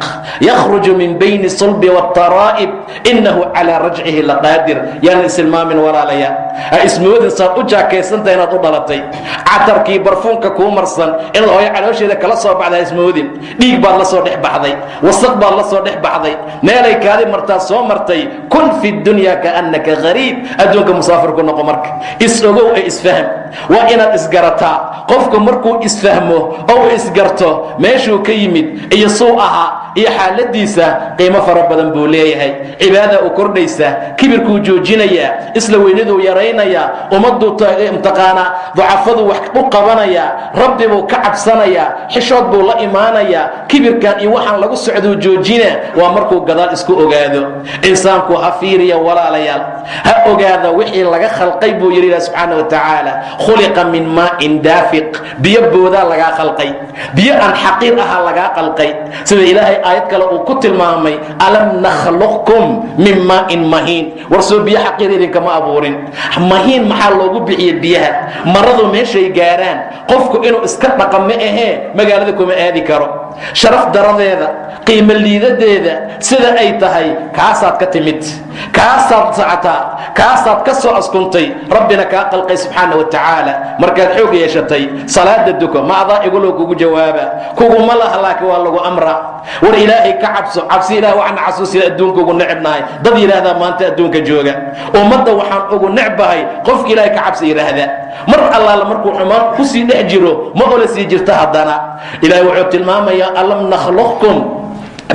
yakhruju min bayni sulbi wاtaraa'ib inahu calaa rajcihi laqaadir. yaan isilmaamin walaalaya, ha ismoodin saad u jaakaysantaha inaad u dhalatay, catarkii barfuunka kuu marsan inaad hooyo caloosheeda kala soo baxda ha ismoodin. dhiig baad la soo dhex baxday, wasaq baad la soo dhex baxday, meelay kaadi martaa soo martay. kun fi dunya kaannaka gariib, adduunka musaafir ku noqo. marka is-ogow ee isfahm, waa inaad isgarataa. qofku markuu isfahmo oo uu isgarto meeshuu ka yimid iyo suu ahaa iyo xaaladiisa, qiimo fara badan buu leeyahay. cibaada u kordhaysa, kibirkuu joojinayaa, isla weyniduu yaraynayaa, ummaduu mtaqaanaa ducafaduu wax u qabanayaa, rabbi buu ka cabsanayaa, xishood buu la imaanayaa. kibirkan iyo waxaan lagu socduu joojina waa markuu gadaal isku ogaado. insaanku ha fiiriya walaalayaal, ha ogaada wixii laga khalqay buu yidhi ilaah subxaana wa tacaala khuliqa min maa'in daafiq biyo boodaa lagaa khalqay biyo aan xaqiir ahaa lagaa khalqay sida ilaahay aayad kale uu ku tilmaamay alam nakhluqkum min maa'in mahiin warsoo biyo xaqiir idinkama abuurin mahiin maxaa loogu bixiyey biyaha maradu meeshay gaaraan qofku inuu iska dhaqa ma ahee magaalada kuma aadi karo sharaf daradeeda qiimo liidadeeda sida ay tahay kaasaad ka timid kaasaad socotaa kaasaad ka soo askuntay rabbina kaa qalqay subxaana wa tacaala markaad xoog yeeshatay salaada duko ma adaa iguloo kugu jawaaba kuguma laha laakiin waa lagu amra war ilaahay ka cabso cabsi ilaah waxaan xasuusina adduunka ugu necbnahay dad yidhaahdaa maanta adduunka jooga ummadda waxaan ugu necbahay qofka ilaahay ka cabsi yidhaahda mar allaala markuu xumaan kusii dhex jiro ma ola sii jirta haddana ilaahay wuxuu tilmaamayaa alam nakhluqkum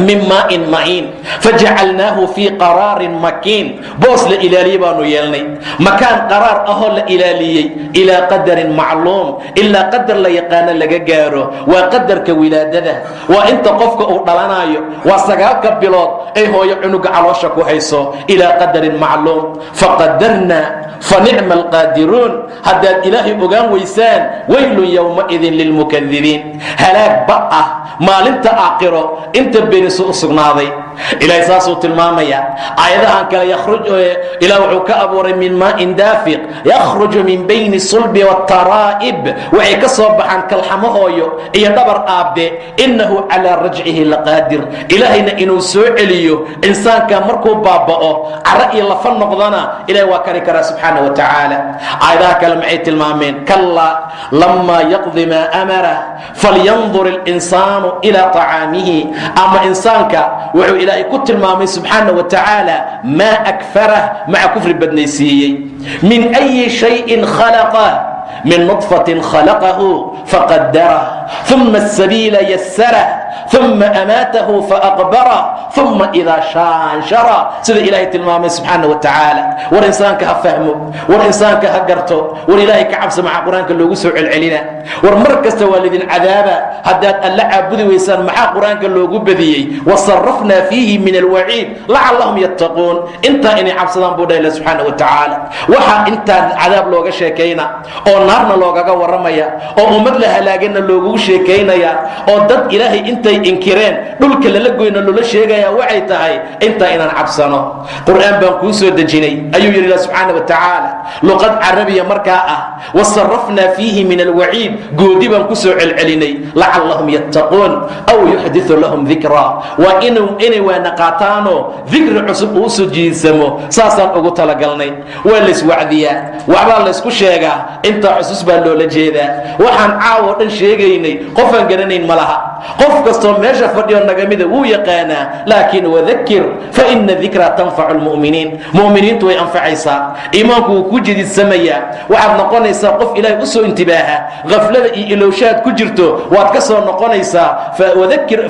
min maa'in mahiin fajacalnaahu fii qaraarin makiin boos la ilaaliye baanu yeelnay makaan qaraar ahoo la ilaaliyey ilaa qadarin macluum ilaa qadar la yaqaano laga gaaro waa qadarka wilaadada waa inta qofka uu dhalanaayo waa 9 bilood ay hooyo cunuga caloosha ku hayso ilaa qadarin macluum faqadarnaa fanicma alqaadiruun haddaad ilaahay ogaan weysaan waylun yowmaidin lilmukadibiin halaag ba ah maalinta aakhiro inta benisu u sugnaaday ilaahay saasuu tilmaamaya aayadahan kale ilaah wuxuu ka abuuray min maa'in daafiq yakhruju min bayni sulbi waataraa'ib waxay ka soo baxaan kalxamo hooyo iyo dhabar aabbe innahu calaa rajcihi laqaadir ilaahayna inuu soo celiyo insaanka markuu baaba'o cara iyo lafa noqdana ilahay waa kari karaa subxaana wa tacaala aayadaha kale maxay tilmaameen kallaa lamaa yaqdi maa amara falyandur اlinsaanu ilaa طacaamihi ama insaanka wuxuu ilaahay ku tilmaamay subxaana wa tacaala maa akfarah maca kufri badnaysiiyey min أyi shayin khalaqah min nطfatin khalaqahu faqadarah ثuma الsabiila yasarah ثuma amaatahu faaqbarah ثuma idaa shaanshara sida ilaahay tilmaamay subxaana wa tacaala war insaanka ha fahmo war insaanka ha garto war ilaahay ka cabsa maxaa qur-aanka loogu soo celcelina war mar kasta waa lidin cadaaba haddaad alla caabudi weysaan maxaa qur-aanka loogu badiyey wasarafnaa fiihi min alwaciid lacallahum yattaquun intaa inay cabsadaan buu dhahay subxaana wa tacaala waxaa intaan cadaab looga sheekayna oo naarna loogaga warramaya oo ummad la halaagana loogu sheekaynaya oo dad ilaahay intay inkireen dhulka lala goyna loola sheegaya waxay tahay intaa inaan cabsano qur-aan baan kuu soo dejinay ayuu yidhi subxaana wa tacaala luqad carabiya markaa ah wasarafnaa fiihi min alwaciid goodi baan ku soo celcelinay lacallahum yattaquun aw yuxdiu lahum dikraa waa inay waana qaataanoo dikri cusub uu soo jiidsamo saasaan ugu talagalnay waa layswacdiyaa waxbaa laysku sheegaa intaa xusus baa loola jeedaa waxaan caawo dhan sheegaynay qofaan garanayn ma laha qof kastoo meesha fadhiyo nagamida wuu yaqaanaa laakiin wadakir fa ina dikraa tanfacu lmu'miniin mu'miniintu way anfacaysaa iimaanku wuu ku jididsamaya waxaad noqonaysaa qof ilaahay u soo intibaaha gaflada iyo ilowshaad ku jirto waad ka soo noqonaysaa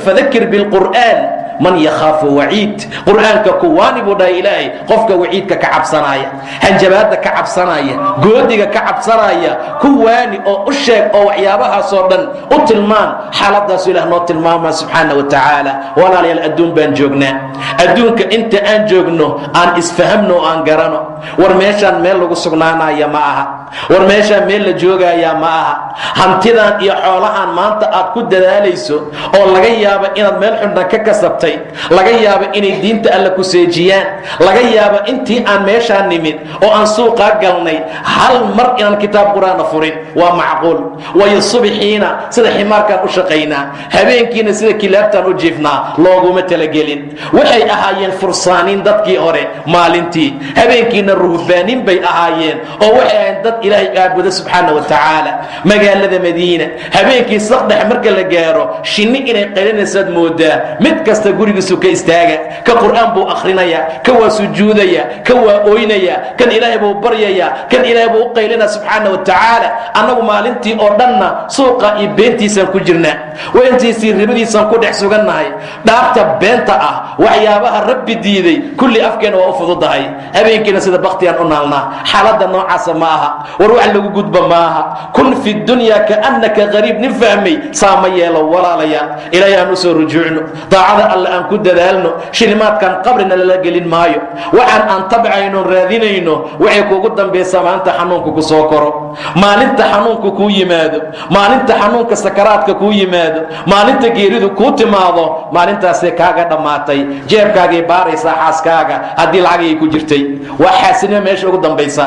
fadakir bilqur'aan man yakhaafu waciid qur'aanka kuwaani buu dhahay ilaahay qofka waciidka ka cabsanaya hanjabaadda ka cabsanaya goodiga ka cabsanaya kuwaani oo u sheeg oo waxyaabahaasoo dhan u tilmaan xaaladaasu ilaah noo tilmaama subxaana wa tacaala walaalayaal adduun baan joognaa adduunka inta aan joogno aan isfahamno oo aan garano war meeshaan meel lagu sugnaanaya ma aha war meeshaan meel la joogayaa ma aha hantidan iyo xoolahan maanta aad ku dadaalayso oo laga yaabo inaad meel xundhan ka kasabtay laga yaabo inay diinta alla ku seejiyaan laga yaabo intii aan meeshaan nimid oo aan suuqaa galnay hal mar inaan kitaab qur-aana furin waa macquul wayo subaxiina sida ximaarkaan u shaqaynaa habeenkiina sida kilaabtaan u jiifnaa looguma talagelin waxay ahaayeen fursaaniin dadkii hore maalintii habeenkiina ruhbaanin bay ahaayeen oo waxay ahayn dad ilaahay aabuda subxaana wa tacaala magaalada madiina habeenkii saqdhex marka la gaaro shinni inay qaylinaysaad moodaa mid kasta gurigiisu ka istaaga ka qur'aan buu akhrinaya ka waa sujuudaya ka waa ooynaya kan ilaahay buu baryaya kan ilaahay buu u qaylina subxaana wa tacaala annagu maalintii oo dhanna suuqa iyo beentiisaan ku jirnaa weentiisii ribadiisaan ku dhex sugannahay dhaarta beenta ah waxyaabaha rabbi diiday kulli afkeena waa u fududahay habeenkiina sida baktiyaan u naalnaa xaaladda noocaasa ma aha war wax lagu gudba maaha. kun fi dunya kaannaka gariib. nin fahmay saama yeelo walaalayaal. ilaahay aan u soo rujuucno, daacada alle aan ku dadaalno. shilimaadkan qabrina lala gelin maayo. waxaan aan tabcayno raadinayno waxay kuugu dambaysaa maalinta xanuunku ku soo koro, maalinta xanuunku kuu yimaado, maalinta xanuunka sakaraadka kuu yimaado, maalinta geeridu kuu timaado. maalintaasee kaaga dhammaatay. jeebkaagay baaraysaa xaaskaaga haddii lacagay ku jirtay. waa xaasinimo meesha ugu dambaysa.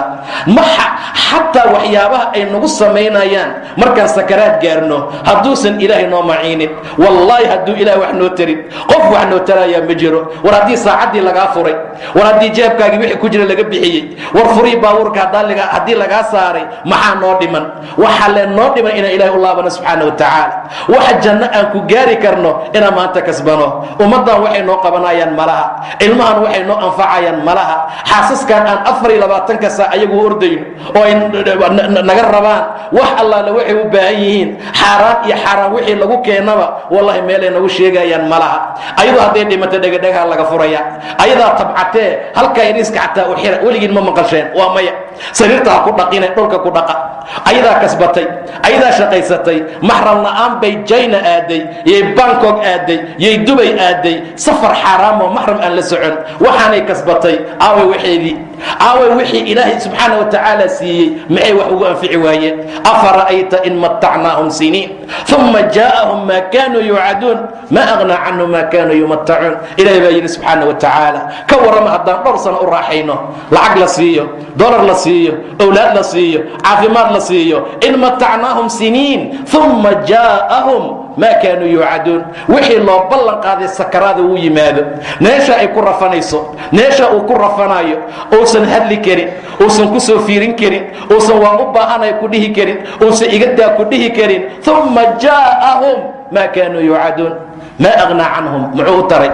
xataa waxyaabaha ay nagu samaynayaan markaan sakaraad gaarno hadduusan ilaahay noo maciinin, wallaahi hadduu ilahay wax noo tarin, qof wax noo tarayaa ma jiro. war haddii saacaddii lagaa furay, war haddii jeebkaagii wixii ku jira laga bixiyey, war furii baabuurka haddii lagaa saaray, maxaa noo dhiman? waxaa lee noo dhiman inaan ilaahay u laabano subxaana wa tacaala. waxa janno aan ku gaari karno inaan maanta kasbano. ummaddan waxay noo qabanayaan malaha, ilmahan waxay noo anfacayaan malaha, xaasaskan aan 24 saac ayagu ordayno oo ay naga rabaan wax allaale waxay u baahan yihiin. xaaraan iyo xaaraan wixii lagu keenaba wallahi meelay nagu sheegayaan malaha. ayadoo hadday dhimato dhegedhegaha laga furaya, ayadaa tabcatee halkaa yariiska xataa u xira. weligiin ma maqasheen? waa maya. sariirtaa ku dhaqine, dhulka ku dhaqa. ayadaa kasbatay, ayadaa shaqaysatay. maxram la'aan bay jayna aaday, yay bangkok aaday, yay dubay aaday. safar xaaraamoo maxram aan la socon. waxaanay kasbatay. aaway waxeedii, aaway wixii ilaahay subxaana wa tacaala siiyey maxay wax ugu anfici waayeen? afara'ayta in matacnaahum siniin uma jaa'ahum maa kaanuu yuucaduun maa aghnaa canhu maa kaanuu yumatacuun. ilahay baa yidhi subxaana wa tacaala, ka warrama haddaan dhowr sano u raaxayno, lacag la siiyo, dolar la siiyo, owlaad la siiyo, caafimaad la siiyo. in matacnaahum siniin uma jaa'ahum maa kaanuu yuucaduun. wixii loo ballan qaaday sakaraada uu yimaado, meesha ay ku rafanayso, meesha uu ku rafanayo, uusan hadli karin, uusan ku soo fiirin karin, uusan waan u baahanay ku dhihi karin, uusan iga daa ku dhihi karin. uma jaa'ahum maa kaanuu yuucaduun maa aghnaa canhum. muxuu u taray?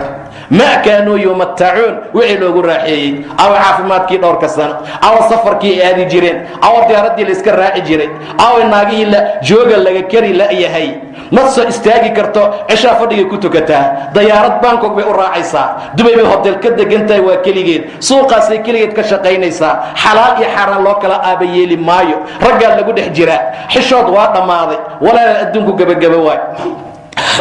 maa kaanuu yumatacuun. wixii loogu raaxeeyey. awa caafimaadkii dhowrka sano, awa safarkii ay aadi jireen, awa diyaaraddii la iska raaci jiray, awa naagihii jooga laga kari la'yahay. ma soo istaagi karto, cishaa fadhigay ku tukataa. dayaarad bangkok bay u raacaysaa, dubay bay hotel ka degan tahay, waa keligeed. suuqaasay keligeed ka shaqaynaysaa. xalaal iyo xaaraan loo kala aaba yeeli maayo. raggaa lagu dhex jiraa. xishood waa dhammaaday. walaalan adduunku gebagaba waay.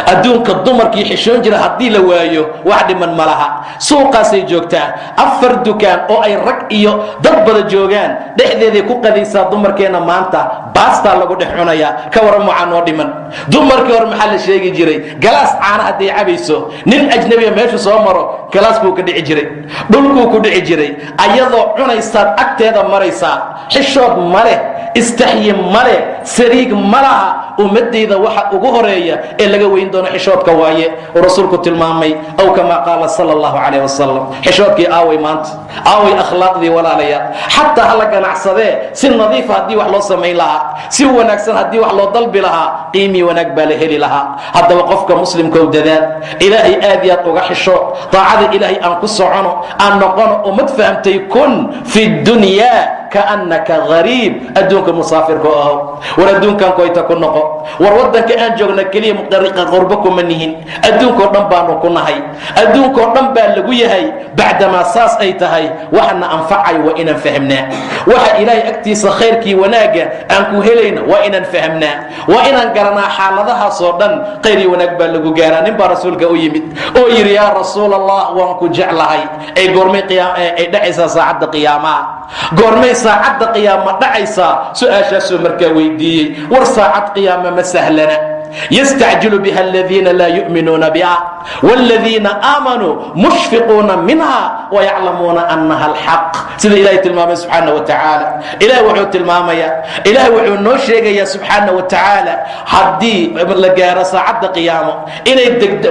adduunka dumarkii xishoon jira haddii la waayo wax dhiman ma laha. suuqaasay joogtaa. 4 dukaan oo ay rag iyo dad bada joogaan dhexdeeday ku qadaysaa. dumarkeenna maanta baastaa lagu dhex cunayaa. ka waran waxaa noo dhiman? dumarkii hore maxaa la sheegi jiray? galaas caana hadday cabayso, nin ajnabiya meeshu soo maro, galaaskuu ka dhici jiray, dhulkuu ku dhici jiray. ayadoo cunaysaad agteeda maraysaa. xishood ma leh, istaxyi ma leh, sariig ma laha. ummadayda waxa ugu horeeya ee laga weyn doono xishoodka waaye. oo rasuulku tilmaamay, aw kamaa qaala sala allahu calayh wasalam. xishoodkii aaway maanta, aaway akhlaaqdii walaalayaal. xataa hala ganacsadee si nadiifa haddii wax loo samayn lahaa, si wanaagsan haddii wax loo dalbi lahaa, qiimii wanaag baa la heli lahaa. haddaba qofka muslimkow dadaal, ilaahay aad iyo aad uga xisho, daacada ilaahay aan ku socono, aan noqono ummad fahamtay. kun fi dunyaa kaannaka gariib. adduunka musaafirka aho. war adduunkan koyta ku noqo. war wadanka aan joogna keliya muqdariqa qurbo kuma nihin. adduunkoo dhan baanu ku nahay. adduunkoo dhan baa lagu yahay. bacdamaa saas ay tahay, waxana anfacay waa inaan fahamnaa. waxa ilaahay agtiisa khayrkii wanaagga aan ku helayno waa inaan fahamnaa. waa inaan garanaa xaaladahaasoo dhan khayr iyo wanaag baa lagu gaaraa. nin baa rasuulka u yimid oo yidhi, yaa rasuul allah, waan ku jeclahay. ay goormay ay dhacaysaa saacadda qiyaamaha? goormay saacadda qiyaama dhacaysaa? su-aashaasuu markaa weydiiyey. war saacad qiyaama ma sahlana. يستعجل بها الذين لا يؤمنون بها والذين آمنوا مشفقون منها ويعلمون أنها الحق. سيد إلهي تلمامي سبحانه وتعالى. إلهي وحو تلمامي، إلهي وحو نوشيغي سبحانه وتعالى. حدي لقارة ساعد قيامه إني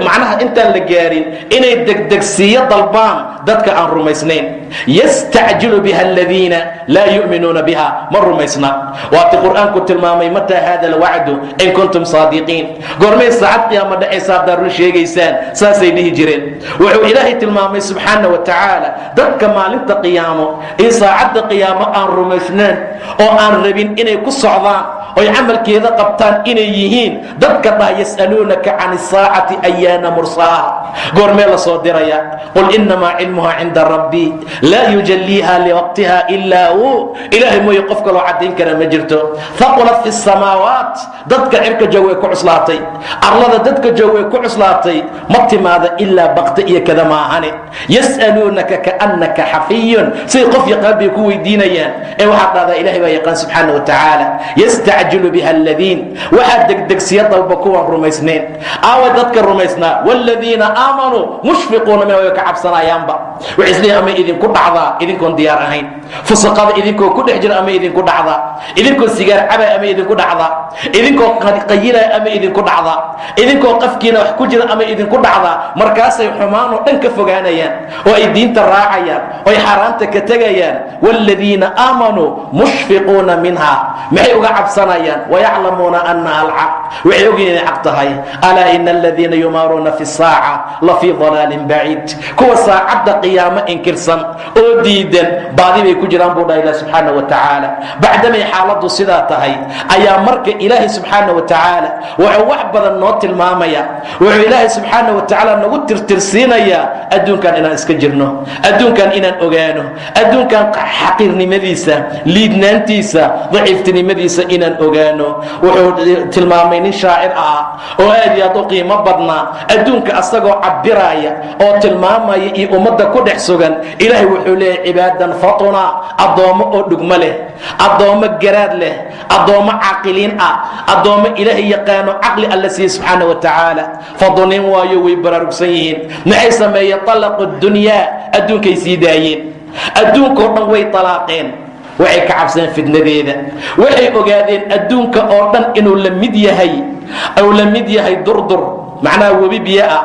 معناها انت لقارين إني دك سيد البان ددك عن رميسنين. يستعجل بها الذين لا يؤمنون بها من رميسنا. وقت القرآن كنت تلمامي متى هذا الوعد إن كنتم صادقين. saadiqiin. goormay saacad qiyaamo dhacaysa haddaad run sheegaysaan? saasay dhihi jireen. wuxuu ilaahay tilmaamay subxaana wa tacaala dadka maalinta qiyaamo iyo saacadda qiyaamo aan rumaysnaan oo aan rabin inay ku socdaan oy camalkeeda qabtaan inay yihiin dadka dhah yas'aluunaka can isaacati ayaana mursaaha. goormee la soo diraya? qul inamaa cilmuha cinda rabbii laa yujalliiha liwaqtiha ilaa hu. ilaahay mooye qof kaloo caddayn kara ma jirto. haqulat fi samaawaat, dadka cirka joog way ku cuslaatay, arlada dadka joog way ku cuslaatay, ma timaada ilaa bakti iyo kada maahane. yas'aluunaka kaannaka xafiyun, say qof yaqaan bay ku weydiinayaan. ee waxaad dhahdaa ilahay baa yaqaan subxaana wa tacaala. yastacjilu biha aladiin, waxaa degdegsiya dalba kuwan rumaysnayn. aawa dadka rumaysnaa waaladiina aamanuu mushfiquuna min way ka cabsanayaanba. waxay isleeyihin ama idinku dhacdaa idinkoon diyaar ahayn, fusaqada idinkoo ku dhex jira ama idinku dhacdaa, idinkoo sigaar cabay ama idinku dhacdaa, idinkoo qayilaya ama idinku dhacdaa, idinkoo qafkiina wax ku jira ama idinku dhacdaa. markaasay xumaanoo dhan ka fogaanayaan oo ay diinta raacayaan oo ay xaaraanta ka tegayaan. waaladiina aamanuu mushfiquuna minha, maxay uga cabsanayaan? wayaclamuuna annaha alxaq, waxay ogyihin inay xaq tahay. alaa ina aladiina yumaaruuna fi saaca la fii dalaalin baciid, kuwa saacadda qiyaamo inkirsan oo diidan baadi bay ku jiraan buu dhaha ilah subxaana wa tacaala. bacdamay xaaladdu sidaa tahay ayaa marka ilaahay subxaana wa tacaala wuxuu wax badan noo tilmaamaya. wuxuu ilaahay subxaana wa tacaala nagu tirtirsiinayaa adduunkan inaan iska jirno, adduunkan inaan ogaano, adduunkan xaqiirnimadiisa, liidnaantiisa, daciiftinimadiisa inaan ogaano. wuxuu tilmaamay nin shaacir ah oo aad iyo aad u qiimo badnaa, adduunka asagoo cabiraya oo tilmaamaya iyo ummadda ku dhex sugan. ilaahay wuxuu leeyahay cibaadan fatuna, addoommo oo dhugmo leh, addoommo garaad leh, addoommo caaqiliin ah, addoommo ilaahay yaqaano caqli alla siiye subxaana wa tacaala. fadunin waayo way baraarugsan yihiin. maxay sameeyeen? talaqu dunyaa, adduunkay sii daayeen, adduunkao dhan way talaaqeen. waxay ka cabseen fitnadeeda, waxay ogaadeen adduunka oo dhan inuu la mid yahay durdur, macnaha webi biyo ah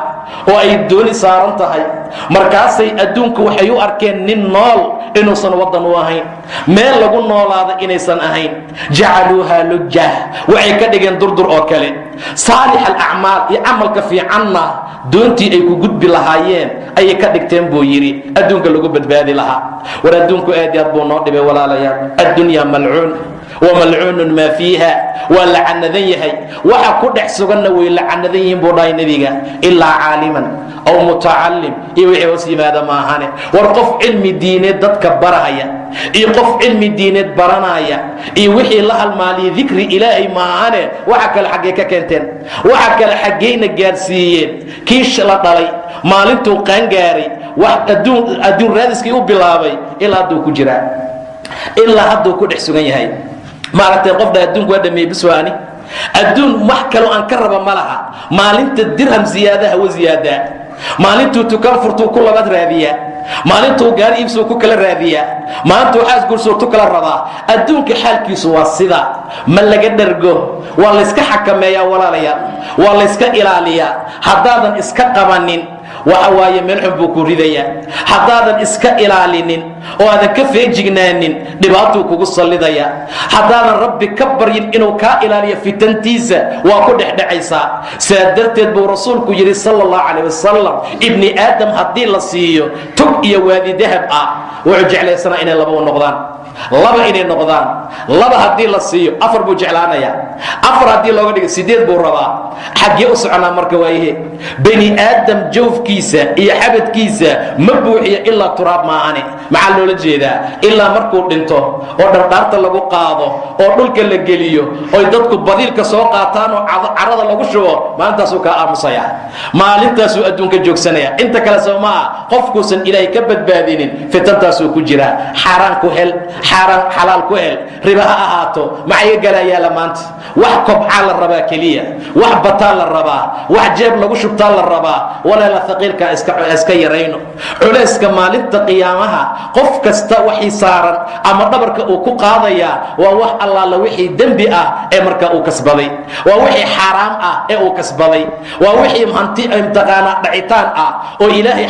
oo ay dooni saaran tahay. markaasay adduunka waxay u arkeen nin nool inuusan waddan u ahayn, meel lagu noolaada inaysan ahayn. jacaluuha lujah, waxay ka dhigeen durdur oo kale. saalix alacmaal iyo camalka fiicanna doontii ay ku gudbi lahaayeen ayay ka dhigteen buu yidhi, adduunka lagu badbaadi lahaa. war adduunku aad iyo aad buu noo dhibay walaalayaal. addunyaa malcuun wamalcuunun maa fiiha, waa lacanadan yahay, waxa ku dhex suganna way lacanadan yihiin buu dhahay nebiga. ilaa caaliman aw mutacalim iyo wixii hoos yimaada maahane. war qof cilmi diineed dadka barahaya iyo qof cilmi diineed baranaya iyo wixii la halmaaliya dikri ilaahay maahane. waxa kale xaggee ka keenteen? waxa kale xaggeyna gaarsiiyeen? kii la dhalay maalintuu qaangaaray wax adduun raadiskii u bilaabay ilaa hadduu ku jiraa, ilaa hadduu ku dhex sugan yahay. maaragtay qofdha adduunku waa dhameeyey biswaani, adduun wax kaloo aan ka raba ma laha. maalinta dirham ziyaadaha wa ziyaadaa, maalintuu tukaan furtuu ku labaad raadiyaa, maalintuu gaari iibsuu ku kala raadiyaa, maalintuu xaas guursuu tu kala rabaa. adduunka xaalkiisu waa sida, ma laga dhergo, waa layska xakameeyaa walaalayaal, waa layska ilaaliyaa. haddaadan iska qabanin waxa waaye meel xun buu ku ridayaa. haddaadan iska ilaalinin oo aadan ka feejignaanin dhibaatuu kugu sallidayaa. haddaadan rabbi ka baryin inuu kaa ilaaliyo fitantiisa waa ku dhexdhacaysaa. saa darteed buu rasuulku yidhi sala allahu calayh wasalam, ibni aadam haddii la siiyo tug iyo waadi dahab ah wuxuu jeclaysanaa inay laba u noqdaan, laba inay noqdaan. laba haddii la siiyo afar buu jeclaanayaa, afar haddii looga dhigo 8 buu rabaa. xaggee u soconaa marka? waayahe bani aadam jawfkiisa iyo xabadkiisa ma buuxiyo ilaa turaab maahane. maxaa loola jeedaa? ilaa markuu dhinto oo dhardhaarta lagu qaado oo dhulka la geliyo oy dadku badiilka soo qaataan oo carada lagu shubo, maalintaasuu kaa aamusaya, maalintaasuu adduunka joogsanaya. inta kale soo ma ah qofkuusan ilaahay ka badbaadinin fitantaasuu ku jiraa. xaaraan ku hel, xaaraan xalaal ku hel, riba ha ahaato, maxay galayaa la maanta? wax kobcaa la rabaa keliya, wax bataa la rabaa, wax jeeb lagu shubtaa la rabaa. walaala thaqiilka iska yarayno. culayska maalinta qiyaamaha qof kasta waxii saaran ama dhabarka uu ku qaadayaa waa wax allaala wixii dembi ah ee markaa uu kasbaday, waa wixii xaaraam ah ee uu kasbaday, waa wixii hanti imtixaana dhacitaan ah oo ilaahay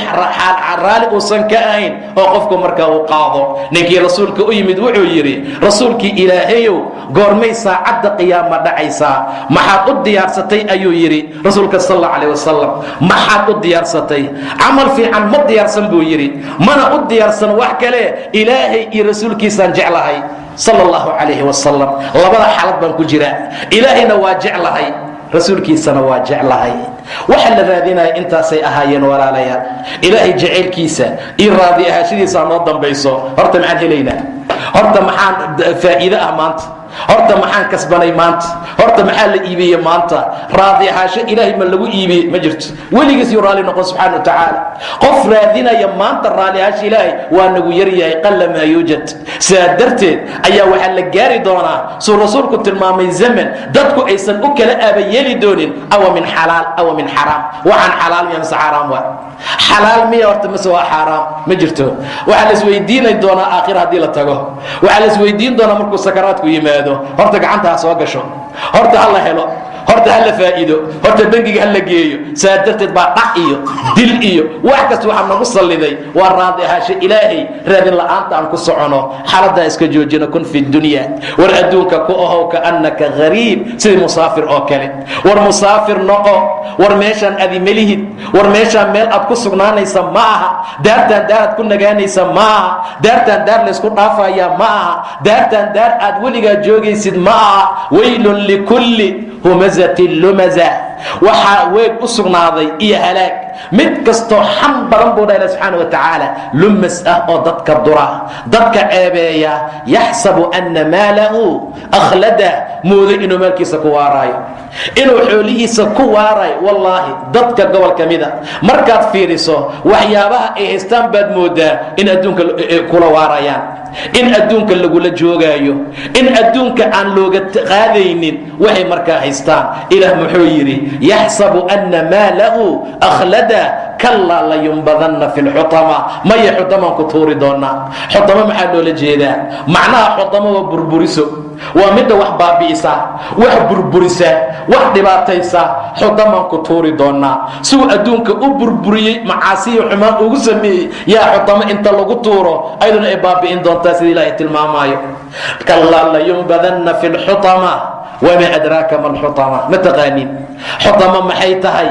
raali uusan ka ahayn oo qofku markaa uu qaado. ninkii rasuulka u yimid wuxuu yidhi, rasuulkii ilaahayow goormay saacadda qiyaama dhacaysaa? maxaad u diyaarsatay ayuu yidhi rasuulka sal allahu calayh wasalam. maxaad u diyaarsatay? camal fiican ma diyaarsan buu yidhi, mana u diyaarsan wax kale, ilaahay iyo rasuulkiisaan jeclahay sal allahu calayhi wasalam. labada xaalad baan ku jiraa, ilaahayna waa jeclahay, rasuulkiisana waa jeclahay. waxa la raadinaya intaasay ahaayeen walaalayaal. ilaahay jacaylkiisa iyo raadi ahaashadiisa noo dambayso. horta maxaan helaynaa? horta maxaan faa'iido ah maanta? horta maxaan kasbanay maanta? horta maxaa la iibiyey maanta? raadi ahaasho ilaahay ma lagu iibiyey? ma jirto. weligiis yuu raalli noqon subxaana wa tacaala. qof raadinaya maanta raalli ahaasho ilaahay waa nagu yaryahay, qalla maa yuujad. sidaa darteed ayaa waxaa la gaari doonaa suu rasuulku tilmaamay zaman dadku aysan u kala aabayeeli doonin awa min xalaal awa min xaraam. waxaan xalaal miya mise xaaraam waa? xalaal miya horta mise waa xaaraam? ma jirto. waxaa la isweydiinay doonaa aakhira haddii la tago. waxaa la isweydiin doonaa markuu sakaraadku yimaado. horta gacanta ha soo gasho, horta ha la helo, horta ha la faa'iido, horta bangiga ha la geeyo. saa darteed baa dhac iyo dil iyo wax kasta waxaa nagu salliday waa raadi ahaasho ilaahay. raadin la'aanta aan ku socono, xaaladdaa iska joojino. kun fi dunya, war adduunka ku ahow kaannaka gariib, sidii musaafir oo kale. war musaafir noqo, war meeshaan adi melihid, war meeshaan meel aad ku sugnaanaysa ma aha, daartaan daar aad ku nagaanaysa ma aha, daartaan daar laysku dhaafaya ma aha, daartaan daar aad weligaa joogaysid ma aha. waylun likulli humazatin lumaza, waxaa weeg u sugnaaday iyo halaag mid kastoo xam badan buu dha ilah subxaana wa tacaala. lumas ah oo dadka dura, dadka ceebeeya. yaxsabu anna maalahu akhlada, mooday inuu maalkiisa ku waaraayo, inuu xoolihiisa ku waaraayo. wallaahi dadka gobol ka mida markaad fiiriso waxyaabaha ay haystaan baad moodaa in adduunka kula waarayaan, in adduunka lagula joogaayo, in adduunka aan looga qaadaynin waxay markaa haystaan. ilaah muxuu yidhi, yaxsabu anna maalahu akhlada kallaa layunbadanna fi lxutama. maya xutamaan ku tuuri doonaa. xutamo maxaa loola jeedaa? macnaha xutamo waa burburiso, waa midda wax baabi'isa, wax burburisa, wax dhibaataysa. xutamaan ku tuuri doonaa. siuu adduunka u burburiyey macaasiyo xumaan ugu sameeyey yaa xutamo inta lagu tuuro ayaduna ay baabi'in doontaa sida ilaahay tilmaamaayo. kallaa layunbadanna fi lxutama. wamaa adraaka ma lxutama? ma taqaanin xutamo maxay tahay?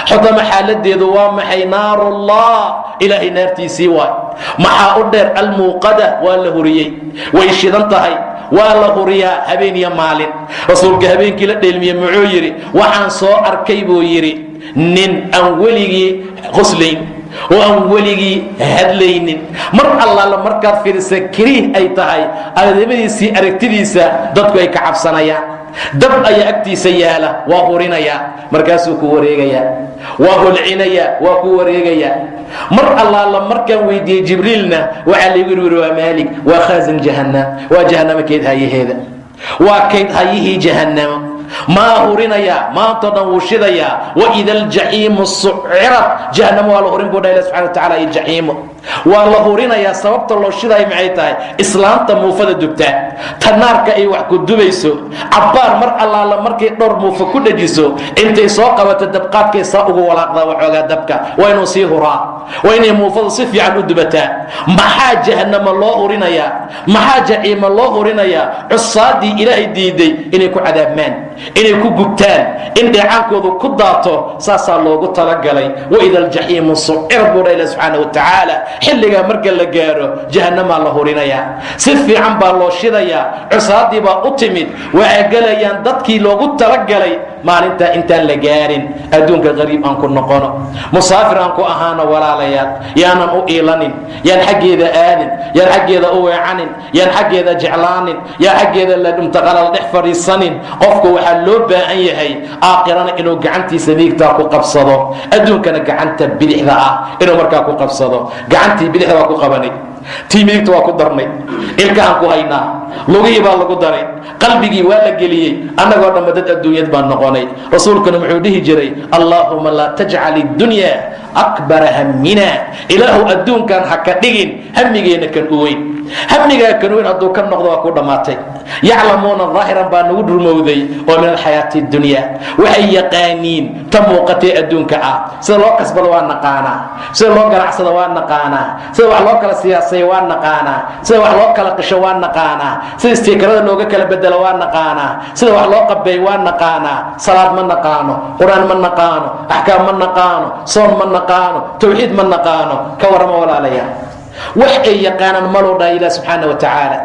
xutamo xaaladeedu waa maxay? naarullah, ilaahay naartiisii waay. maxaa u dheer? almuuqada, waa la huriyey, way shidan tahay, waa la huriyaa habeen iyo maalin. rasuulka habeenkii la dheelmiye muxuu yidhi? waxaan soo arkay buu yidhi nin aan weligii qoslayn oo aan weligii hadlaynin. mar allaala markaad fiirisa kariih ay tahay aadamadiisii aragtidiisa dadku ay ka cabsanayaan. dab ayaa agtiisa yaala, waa hurinayaa, markaasuu ku wareegayaa, waa holcinayaa, waa ku wareegayaa. mar allaala markaan weydiiyey jibriilna waxaa laygu yidhi waa maalik, waa khaasin jahannam, waa jahannamo keyd hayaheeda, waa kayd hayihii jahannamo. maa hurinayaa, maantao dhan wuu shidayaa. waida aljaxiimu sucirat, jahannamo waa la hurin buu dha ilah subxana wa tacala. iyo jaxiimo waa la hurinayaa. sababta loo shidayo maxay tahay? islaamta muufada dubta, ta naarka ay wax ku dubayso. cabbaar mar allaala markay dhowr muufa ku dhajiso, intay soo qabato dabqaadkay saa ugu walaaqdaa waxoogaa dabka. waa inuu sii huraa, waa inay muufadu si fiican u dubataa. maxaa jahannamo loo hurinayaa? maxaa jaxiimo loo hurinayaa? cusaadii ilaahay diiday inay ku cadaabmaan, inay ku gubtaan, in dheecaankoodu ku daato. saasaa loogu talagalay. waida aljaxiimu sucirat buu dha ilah subxaana wa tacaala. xilligaa marka la gaaro jahannamaa la hurinayaa, si fiican baa loo shidayaa. cusaadii baa u timid, waxay gelayaan dadkii loogu talagalay. maalintaa intaan la gaarin adduunka qariib aan ku noqono, musaafir aan ku ahaano walaalayaal. yaanan u iilanin, yaan xaggeeda aadin, yaan xaggeeda u weecanin, yaan xaggeeda jeclaanin, yaan xaggeeda la dhumtaqalal dhex fadhiisanin. qofku waxaa loo baahan yahay aakhirana inuu gacantiisa miigtaa ku qabsado, adduunkana gacanta bidixda ah inuu markaa ku qabsado. gacantii bidixda waa ku qabanay, tii midigta waa ku darnay, ilkahaan ku haynaa, lugihii baa lagu daray, qalbigii waa la geliyey. annagoo dhamma dad adduunyad baan noqonay. rasuulkuna muxuu dhihi jiray, allaahuma laa tajcal iddunya akbara hammina ilaahu adduunkan ha ka dhigin hamigeena kan u weyn hamigaa kan weyn hadduu ka noqdo waa ku dhammaatay yaclamuuna daahiran baa nagu dhurmowday oo min alxayaati addunya waxay yaqaaniin ta muuqatee adduunka ah sida loo kasbado waa naqaanaa sida loo ganacsado waa naqaanaa sida wax loo kala siyaasaya waa naqaanaa sida wax loo kala qisho waa naqaanaa sida istiikarada looga kala bedelo waa naqaanaa sida wax loo qabeey waa naqaanaa salaad ma naqaano qur-aan ma naqaano axkaam ma naqaano soon ma naqaano tawxiid ma naqaano ka warrama walaalayaa wax ay yaqaanaan maloo dhaha ilah subxaana wa tacaala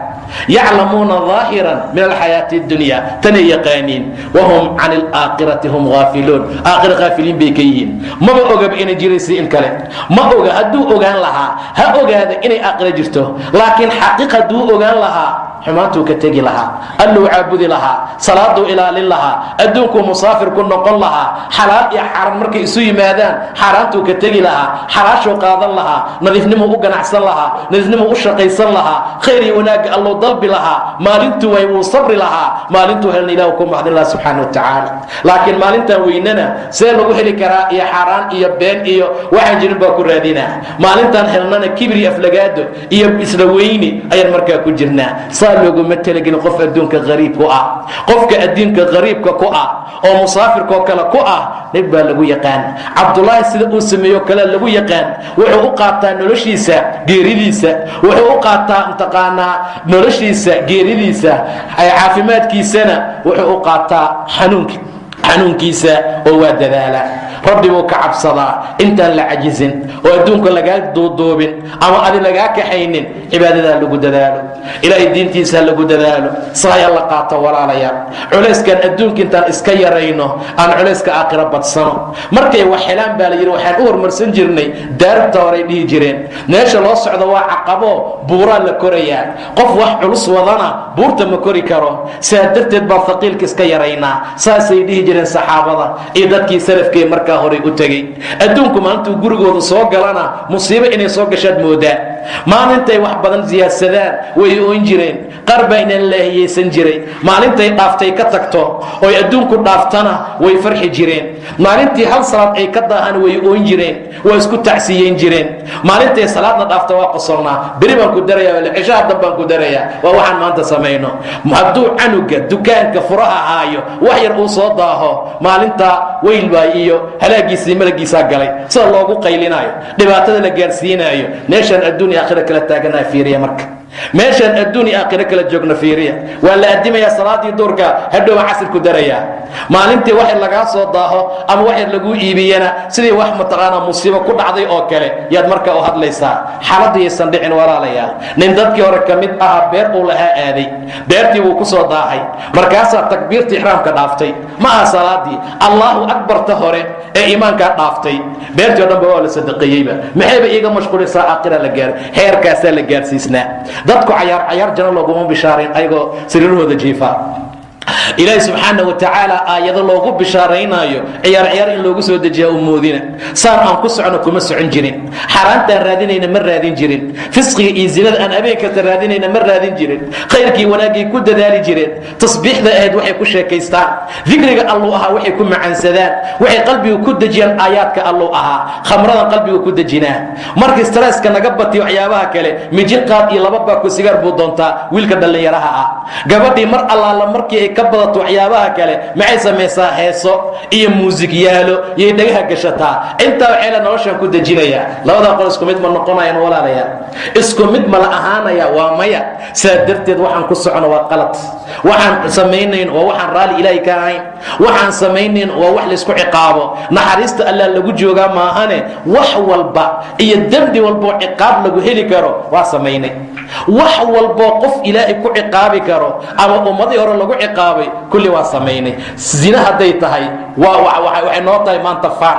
yaclamuuna ظaahiran min alxayaati اdunya tanay yaqaaniin wahum can اlaakhirati hum haafiluun aakhira haafiliin bay ka yihiin maba ogaba inay jiraysa in kale ma oga hadduu ogaan lahaa ha ogaada inay aakhira jirto laakiin xaqiiq hadduu ogaan lahaa xumaantuu ka tegi lahaa alluu caabudi lahaa salaaduu ilaalin lahaa adduunkuu musaafir ku noqon lahaa xalaal iyo xaaraan markay isu yimaadaan xaaraantuu ka tegi lahaa xalaashuu qaadan lahaa nadiifnimuu u ganacsan lahaa nadiifnimuu u shaqaysan lahaa khayr iyo wanaagga alluu dalbi lahaa maalintuu way wuu sabri lahaa maalintuu helna ilahu ku maxdin laha subxaana wa tacaala laakiin maalintan weynana see lagu heli karaa iyo xaaraan iyo been iyo waxaan jirin baa ku raadinaa maalintaan helnana kibir iyo aflagaado iyo isla weyni ayaan markaa ku jirnaa looguma talagelin qof adduunka qariib ku ah qofka adduunka qariibka ku ah oo musaafirkoo kale ku ah nib baa lagu yaqaan cabdullaahi sida uu sameeyo kale lagu yaqaan wuxuu u qaataa noloshiisa geeridiisa wuxuu u qaataa intaqaanaa noloshiisa geeridiisa caafimaadkiisana wuxuu u qaataa xanuunkiisa oo waa dadaala rabbi buu ka cabsadaa intaan la cajizin oo adduunka lagaa duuduubin ama adi lagaa kaxaynin cibaadadaa lagu dadaalo ilaahay diintiisa ha lagu dadaalo saaya la qaato walaalayaal culayskan adduunka intaan iska yarayno aan culayska aakhira badsano markay wax helaan baa la yidhi waxaan u hormarsan jirnay daaribta horay dhihi jireen meesha loo socdo waa caqabo buuraa la korayaa qof wax culus wadana buurta ma kori karo sidaa darteed baa faqiilka iska yaraynaa saasay dhihi jireen saxaabada iyo dadkii salafkee markaa horay u tegey adduunku maalintuu gurigooda soo galana musiibo inay soo gashaad moodaan maalintay wax badan siyaadsadaan way oon jireen qaar baa inaan laahiyeysan jiray maalintay dhaaftay ka tagto oy adduunku dhaaftana way farxi jireen maalintii hal salaad ay ka daahaan way oon jireen waa isku tacsiyeyn jireen maalintay salaadna dhaafta waa qosolnaa beri baan ku darayaa cishaha dan baan ku darayaa waa waxaan maanta samayno hadduu canuga dukaanka furaha haayo wax yar uu soo daaho maalinta weyl baa iyo halaagiisii malagiisaa galay sida loogu qaylinaayo dhibaatada la gaarsiinaayo meeshaan adduun iyo aakhira kala taaganaa fiiriya marka meeshaan adduun iyo aakhira kala joogna fiiriya waa la adimayaa salaadii duurka hadhowba casirku darayaa maalintii wax yar lagaa soo daaho ama wax yar laguu iibiyana sidii wax mataqaanaa musiibo ku dhacday oo kale yaad markaa u hadlaysaa xaaladiyaysan dhicin walaalayaal nin dadkii hore ka mid ahaa beer uu lahaa aaday beertii wuu ku soo daahay markaasaa takbiirtii ixraamka dhaaftay ma aha salaadii allahu akbarta hore ee iimaankaa dhaaftay beertii o dhan ba waa la sadaqeeyeyba maxayba iiga mashquulisaa aakhira la gaar heerkaasaa la gaarsiisnaa dadku cayaar jana looguma bishaarayn ayagoo sariirahooda jiifaa ilaahi subxaana wa tacaala aayado loogu bishaaraynaayo ciyaar in loogu soo dejiyaa u moodina saan aan ku socno kuma socon jirin xaaraantaan raadinayna ma raadin jirin fisqiga iyo zinada aan habeenkasta raadinayna ma raadin jirin khayrkii wanaagay ku dadaali jireen tasbiixda ahayd waxay ku sheekaystaan dikriga alluu ahaa waxay ku macaansadaan waxay qalbiga ku dejiyaan aayaadka alluu ahaa khamradan qalbiga ku dejinaa markii stresska naga batiyo waxyaabaha kale mijin qaad iyo laba baako sigaar buu doontaa wiilka dhallinyaraha ah gabadhii mar allaala markii ay ka badato waxyaabaha kale maxay samaysaa heeso iyo muusig yaalo yay dhagaha gashataa intaa waxay la noloshan ku dejinayaa labadaa qol isku mid ma noqonayaan walaalayaal isku mid ma la ahaanaya waa maya saa darteed waxaan ku socono waa qalad waxaan samaynayn waa waxaan raalli ilaahay ka ahayn waxaan samaynayn waa wax laysku ciqaabo naxariista allah lagu joogaa maahane wax walba iyo dembi walboo ciqaab lagu heli karo waa samaynay wax walboo qof ilaahay ku ciqaabi karo ama ummadii hore lagu ciqaabay kulli waa samaynay zina hadday tahay waxay noo tahay maanta faan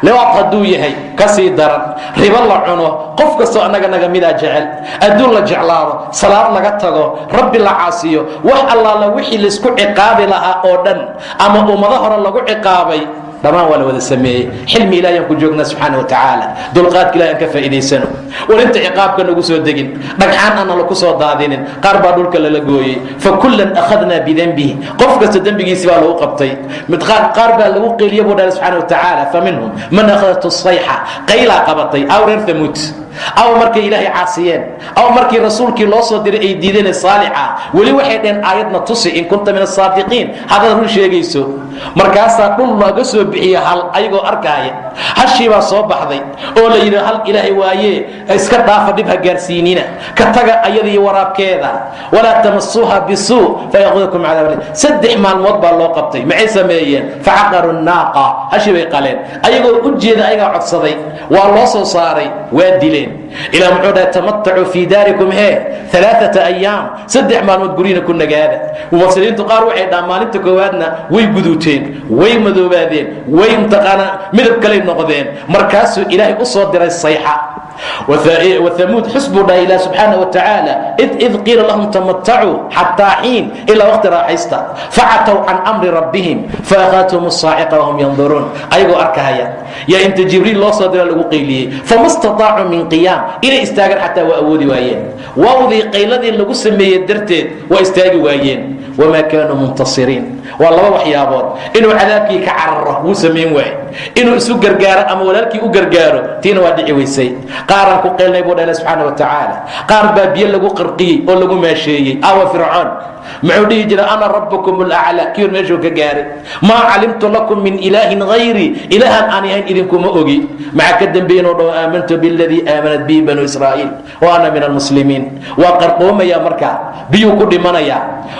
liwaad hadduu yahay ka sii daran ribo la cuno qof kastoo annaga naga midaa jecel adduun la jeclaado salaad laga tago rabbi la caasiyo wax allaala wixii laysku ciqaabi lahaa oo dhan ama ummado hore lagu ciqaabay dhammaan waa la wada sameeyey xilmi ilaahay aan ku joognaa subxaana wa tacaala dulqaadka ilahay aan ka faa'iidaysano warinta ciqaabka nagu soo degin dhagxaan aan lagu soo daadinin qaar baa dhulka lala gooyey fakullan akhadnaa bidanbihi qof kasta dembigiisi baa lagu qabtay mid qaar baa lagu qeeliye buu dhahay subxaana wa tacaala faminhum man akhadatu sayxa qaylaa qabatay aw reer thamuud aw markay ilaahay caasiyeen aw markii rasuulkii loo soo diray ay diideen saalixa weli waxay dheen aayadna tusi in kunta min asaadiqiin haddaad run sheegayso markaasaa dhul looga soo bixiye hal ayagoo arkaaya hashii baa soo baxday oo la yidhi hal ilaahay waaye iska dhaafa dhib ha gaarsiinina ka taga ayadii waraabkeeda walaa tamasuuha bisuu fayaqudakum cadaab saddex maalmood baa loo qabtay maxay sameeyeen facaqaru naaqa hashii bay qaleen ayagoo u jeeda ayagaa codsaday waa loo soo saaray waa dileen ilaa muxuu dhahay tamatacuu fii daarikum alaaata ayaam saddex maalmood guryiina ku nagaada mufasiriintu qaar waxay dhahaan maalinta koowaadna way guduuteen way madoobaadeen way mtaqaanaa midab kalay noqdeen markaasuu ilaahay u soo diray sayxa وثمود حسبوا الله إله سبحانه وتعالى إذ قيل لهم تمتعوا حتى حين إلى وقت راحستا فعتوا عن أمر ربهم فأخذتهم الصاعقة وهم ينظرون أيقوا أركهايا يا أنت جبريل الله صدر له قيليه فما استطاعوا من قيام إلى استاجر حتى وأودي وايين وأودي قيلذي اللي قسم يدرتين واستاجوا وايين وما كانوا منتصرين والله وحيابات إنه عذابك كعرة وسمين واي إنه سوق جرجار أما ولكن أجرجاره تين وادعي ويسي قارن كقيلنا يبود الله سبحانه وتعالى قارن بابيل لقو قرقي أو لقو ماشي أو فرعون معودي جرى أنا ربكم الأعلى كير ماشو كجاري ما علمت لكم من إله غيري إلها أنا إذنكم أوجي مع كدم بينه آمنت بالذي آمنت به بنو إسرائيل وأنا من المسلمين وقرقوم يا مركع بيو كل من يا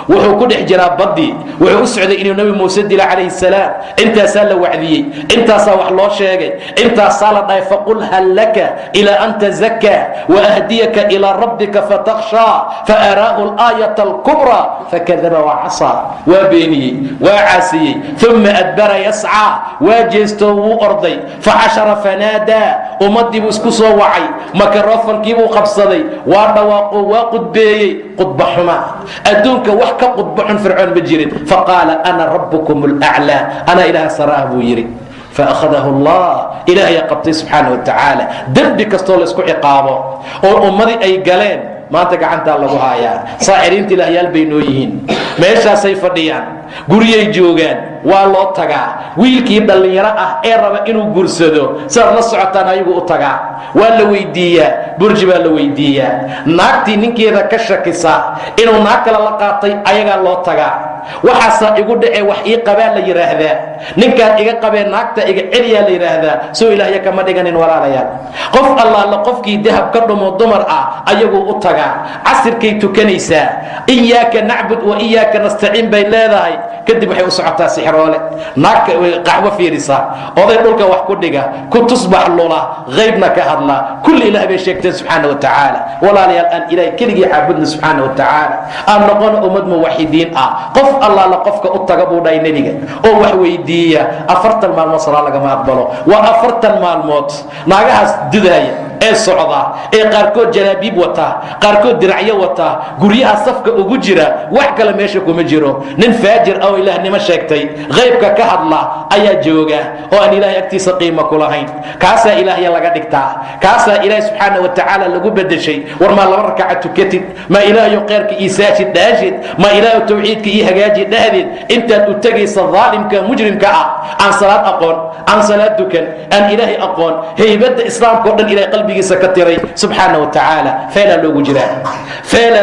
وحو كل حجرا بدي وحو أسعد إنه نبي موسى عليه السلام أنت سال وعدي أنت صاح الله شيء أنت صالح فقل هل لك إلى أن تزكى وأهديك إلى ربك فتخشى فأراه الآية الكبرى فكذب وعصى وبيني وعسي ثم أدبر يسعى وجزته أرضي فحشر فنادى ومدي بسكسه وعي مكرفا كيبو قبصدي وارضواقو وقد بي قطب حما أدونك وحكا قطب فرعون بجرين فقال أنا ربكم الأعلى أنا إله سراه يري فأخذه الله إلهي قبطي سبحانه وتعالى دربي كستول اسكو عقابه وأمضي أي قالين ما أنت قعنت الله هايا صائرين تلاهيال بينويهين meeshaasay fadhiyaan guriyay joogaan waa loo tagaa wiilkii dhalinyaro ah ee raba inuu guursado saad la socotaan ayagu u tagaa waa la weydiiyaa burji baa la weydiiyaa naagtii ninkeeda ka shakisa inuu naag kale la qaatay ayagaa loo tagaa waxaasa igu dhace wax ii qabaa la yiraahdaa ninkaan iga qabee naagta iga celiyaa la yiraahdaa soo ilaahay kama dhiganin walaalayaal qof allaala qofkii dahab ka dhumo dumar ah ayagu u tagaa casirkay tukanaysaa iyaaka nacbud wa iyaaka nastaciin bay leedahay kadib waxay u socotaa sixroole naagka qaxwo fiirisa oday dhulka wax ku dhiga ku tusbax lula qaybna ka hadla kulli ilaahay bay sheegtay subxaanahu wa tacaala walaalayaal aan ilaahay keligii caabudna subxaanahu wa tacaala aan noqon ummad muwaxidiin ah qof allaala qofka u taga buu dhahay nebiga oo wax weydiiya 40 maalmood salaa lagama aqbalo waa 40 maalmood naagahaas didaaya ee socda ee qaarkood jalaabiib wata qaarkood diracyo wata guryaha safka ugu jira wax kale meesha kuma jiro nin faajir oo ilaahnimo sheegtay qaybka ka hadla ayaa jooga oo aan ilaahay agtiisa qiimo ku lahayn kaasa ilaahay laga dhigtaa kaasa ilaahay subxaanahu wa tacaala lagu bedeshay war ma laba rakac tukatid ma ilaahay qeyrka isaashid daashid ma ilaahay tawxiidka iyo hagaaji dhahdid intaad u tagaysa dhaalimka mujrimka ah aan salaad aqoon aan salaad dukan aan ilaahay aqoon haybada islaamka oo dhan ilaahay qalbigiisa ka tiray subxaanahu wa tacaala feela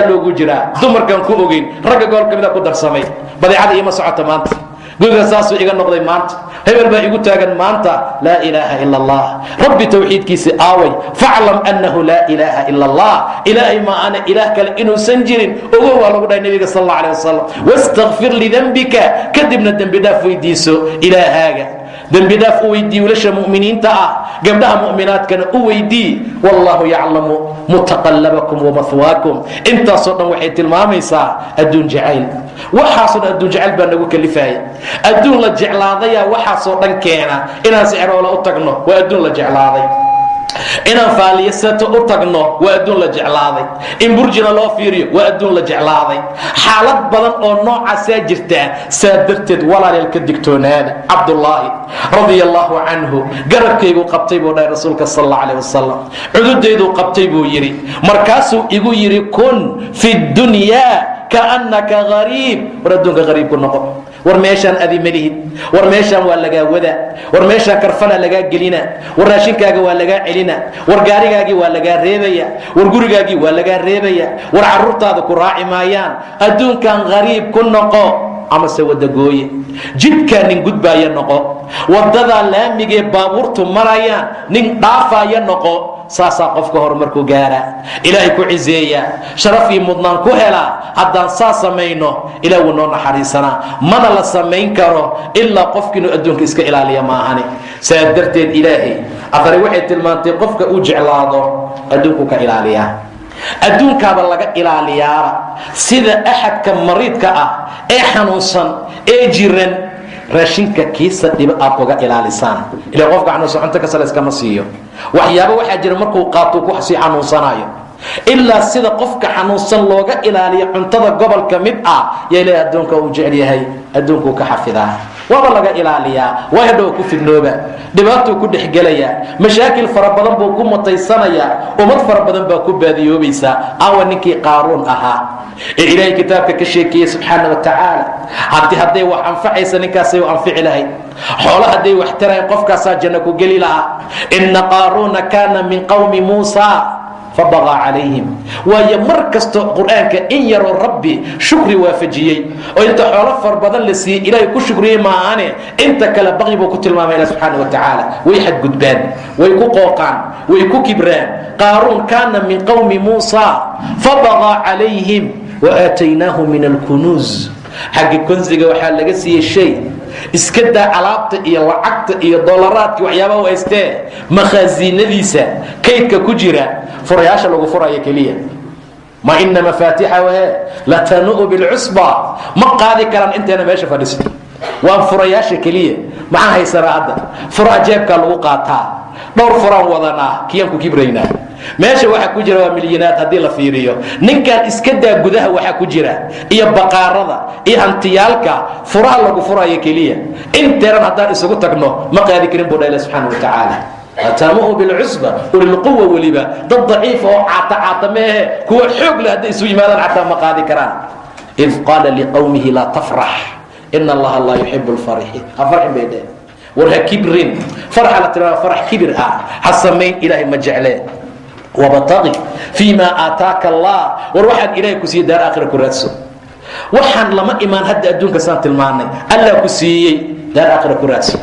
loogu jiraa dumarkan ku ogeyn ragga gool kamida ku darsamay badeecada ima socota maanta guriga saasuu iga noqday maanta hebel baa igu taagan maanta laa ilaaha ila allah rabbi tawxiidkiisi aaway faclam annahu laa ilaaha ila allah ilaahay ma ana ilaah kale inuusan jirin ogow waa lagu dhahay nabiga sal alla alih wasalam wastakfir lidembika kadibna dembi dhaaf weydiiso ilaahaaga dembi dhaaf u weydii wiilasha mu'miniinta ah gabdhaha mu'minaadkana u weydii wallahu yaclamu mutaqallabakum wamathwaakum intaasoo dhan waxay tilmaamaysaa adduun jacayl waxaasoo dhan adduun jacayl baa nagu kalifaya adduun la jeclaadaya waxaasoo dhan keena inaan sicroola u tagno waa adduun la jeclaaday inaan faaliyasato u tagno waa adduun la jeclaaday, in burjina loo fiiriyo waa adduun la jeclaaday. xaalad badan oo noocaasaa jirtaa. saa darteed walaaleel ka digtoonaada. cabdullaahi radia allaahu canhu garabkayguu qabtay buu dhahay rasuulka sal alla calah wasalam, cududayduu qabtay buu yidhi. markaasuu igu yidhi kun fi dunyaa kaannaka gariib. war adduunka gariib ku noqo. war meeshaan adi malihid. war meeshaan waa lagaa wadaa. war meeshaan karfana lagaa gelina. war raashinkaaga waa lagaa celina. war gaarigaagii waa lagaa reebaya. war gurigaagii waa lagaa reebaya. war carruurtaada ku raaci maayaan. adduunkan gariib ku noqo, amase wadagooye. jidkaa nin gudbaaya noqo. wadadaa laamigee baabuurtu marayaan nin dhaafaaya noqo. saasaa qofka horumarku gaaraa, ilaahay ku ciseeyaa, sharaf iyo mudnaan ku helaa. haddaan saa samayno ilaah wuu noo naxariisanaa. mana la samayn karo ilaa qofkiinu adduunka iska ilaaliya maahane. saa darteed ilaahay aqri waxay tilmaantay qofka uu jeclaado adduunku ka ilaaliyaa. adduunkaaba laga ilaaliyaaba sida axadka mariidka ah ee xanuunsan ee jiran raashinka kiisa dhiba aad uga ilaalisaan. ila qofka xanuunsan cunto kasta la iskama siiyo. waxyaaba waxaa jira markuu qaato ku sii xanuunsanayo. ilaa sida qofka xanuunsan looga ilaaliyo cuntada gobolka mid ah yaa ilaahay adduunka uu jecel yahay adduunkuu ka xafidaa. waaba laga ilaaliyaa. waa hadhow ku fidnooba, dhibaatuu ku dhexgelayaa, mashaakil fara badan buu ku mutaysanayaa, ummad fara badan baa ku baadiyoobaysaa. aawa ninkii qaaruun ahaa ee ilaahay kitaabka ka sheekeeyey subxaana wa tacaala, hadday wax anfacaysa ninkaasay u anfici lahayd. xoolo hadday wax tarayn qofkaasaa janno ku geli lahaa. inna qaaruuna kaana min qawmi muusa fabagaa calayhim. waayo mar kasto qur-aanka in yaroo rabbi shukri waafajiyey oo inta xoolo far badan la siiyey ilaahay ku shukriyey maaane inta kale baqi buu ku tilmaamay ilah subxaana wa tacaala. way xadgudbaan, way ku qooqaan, way ku kibraan. qaaruun kaana min qawmi muusa fabagaa calayhim waaataynaahu min alkunuuz. xagga kunsiga waxaa laga siiyey shay iska daa alaabta iyo lacagta iyo dolaraadka waxyaabaha u haystee makhaasiinadiisa kaydka ku jira furayaasha lagu furayo keliya. ma ina mafaatixahu latanuu bilcusba. ma qaadi karaan inteena meesha fadhiisto. waa furayaasha keliya. maxaa haysanaa hadda? furaa jeebkaa lagu qaataa. dhowr furaan wadanaa, kiyaan ku kibraynaa. meesha waxaa ku jira waa milyanaad haddii la fiiriyo. ninkan iska daa gudaha waxaa ku jira iyo baqaarada iyo hantiyaalka furaha lagu furayo keliya. inteeran haddaan isugu tagno ma qaadi karin buu dha ilah subxaana wa tacaala. ataamuhu bilcusba ulilquwa. weliba dad daciifa oo caata meehe kuwa xoog leh hadday isu yimaadaan xataa ma qaadi karaan. id qaala liqawmihi laa tafrax ina allaha laa yuxibu lfarixiin. ha farxin bay dheh. war ha kibrin. farxa la tilmaama farax kibir ah ha samayn, ilaahay ma jeclee. wabtaqi fii maa aataaka allah. war waxaan ilaahay ku siiyey daar aakhira ku raadso. waxaan lama imaan hadda adduunka saan tilmaanay, allah ku siiyey daar aakhira ku raadso.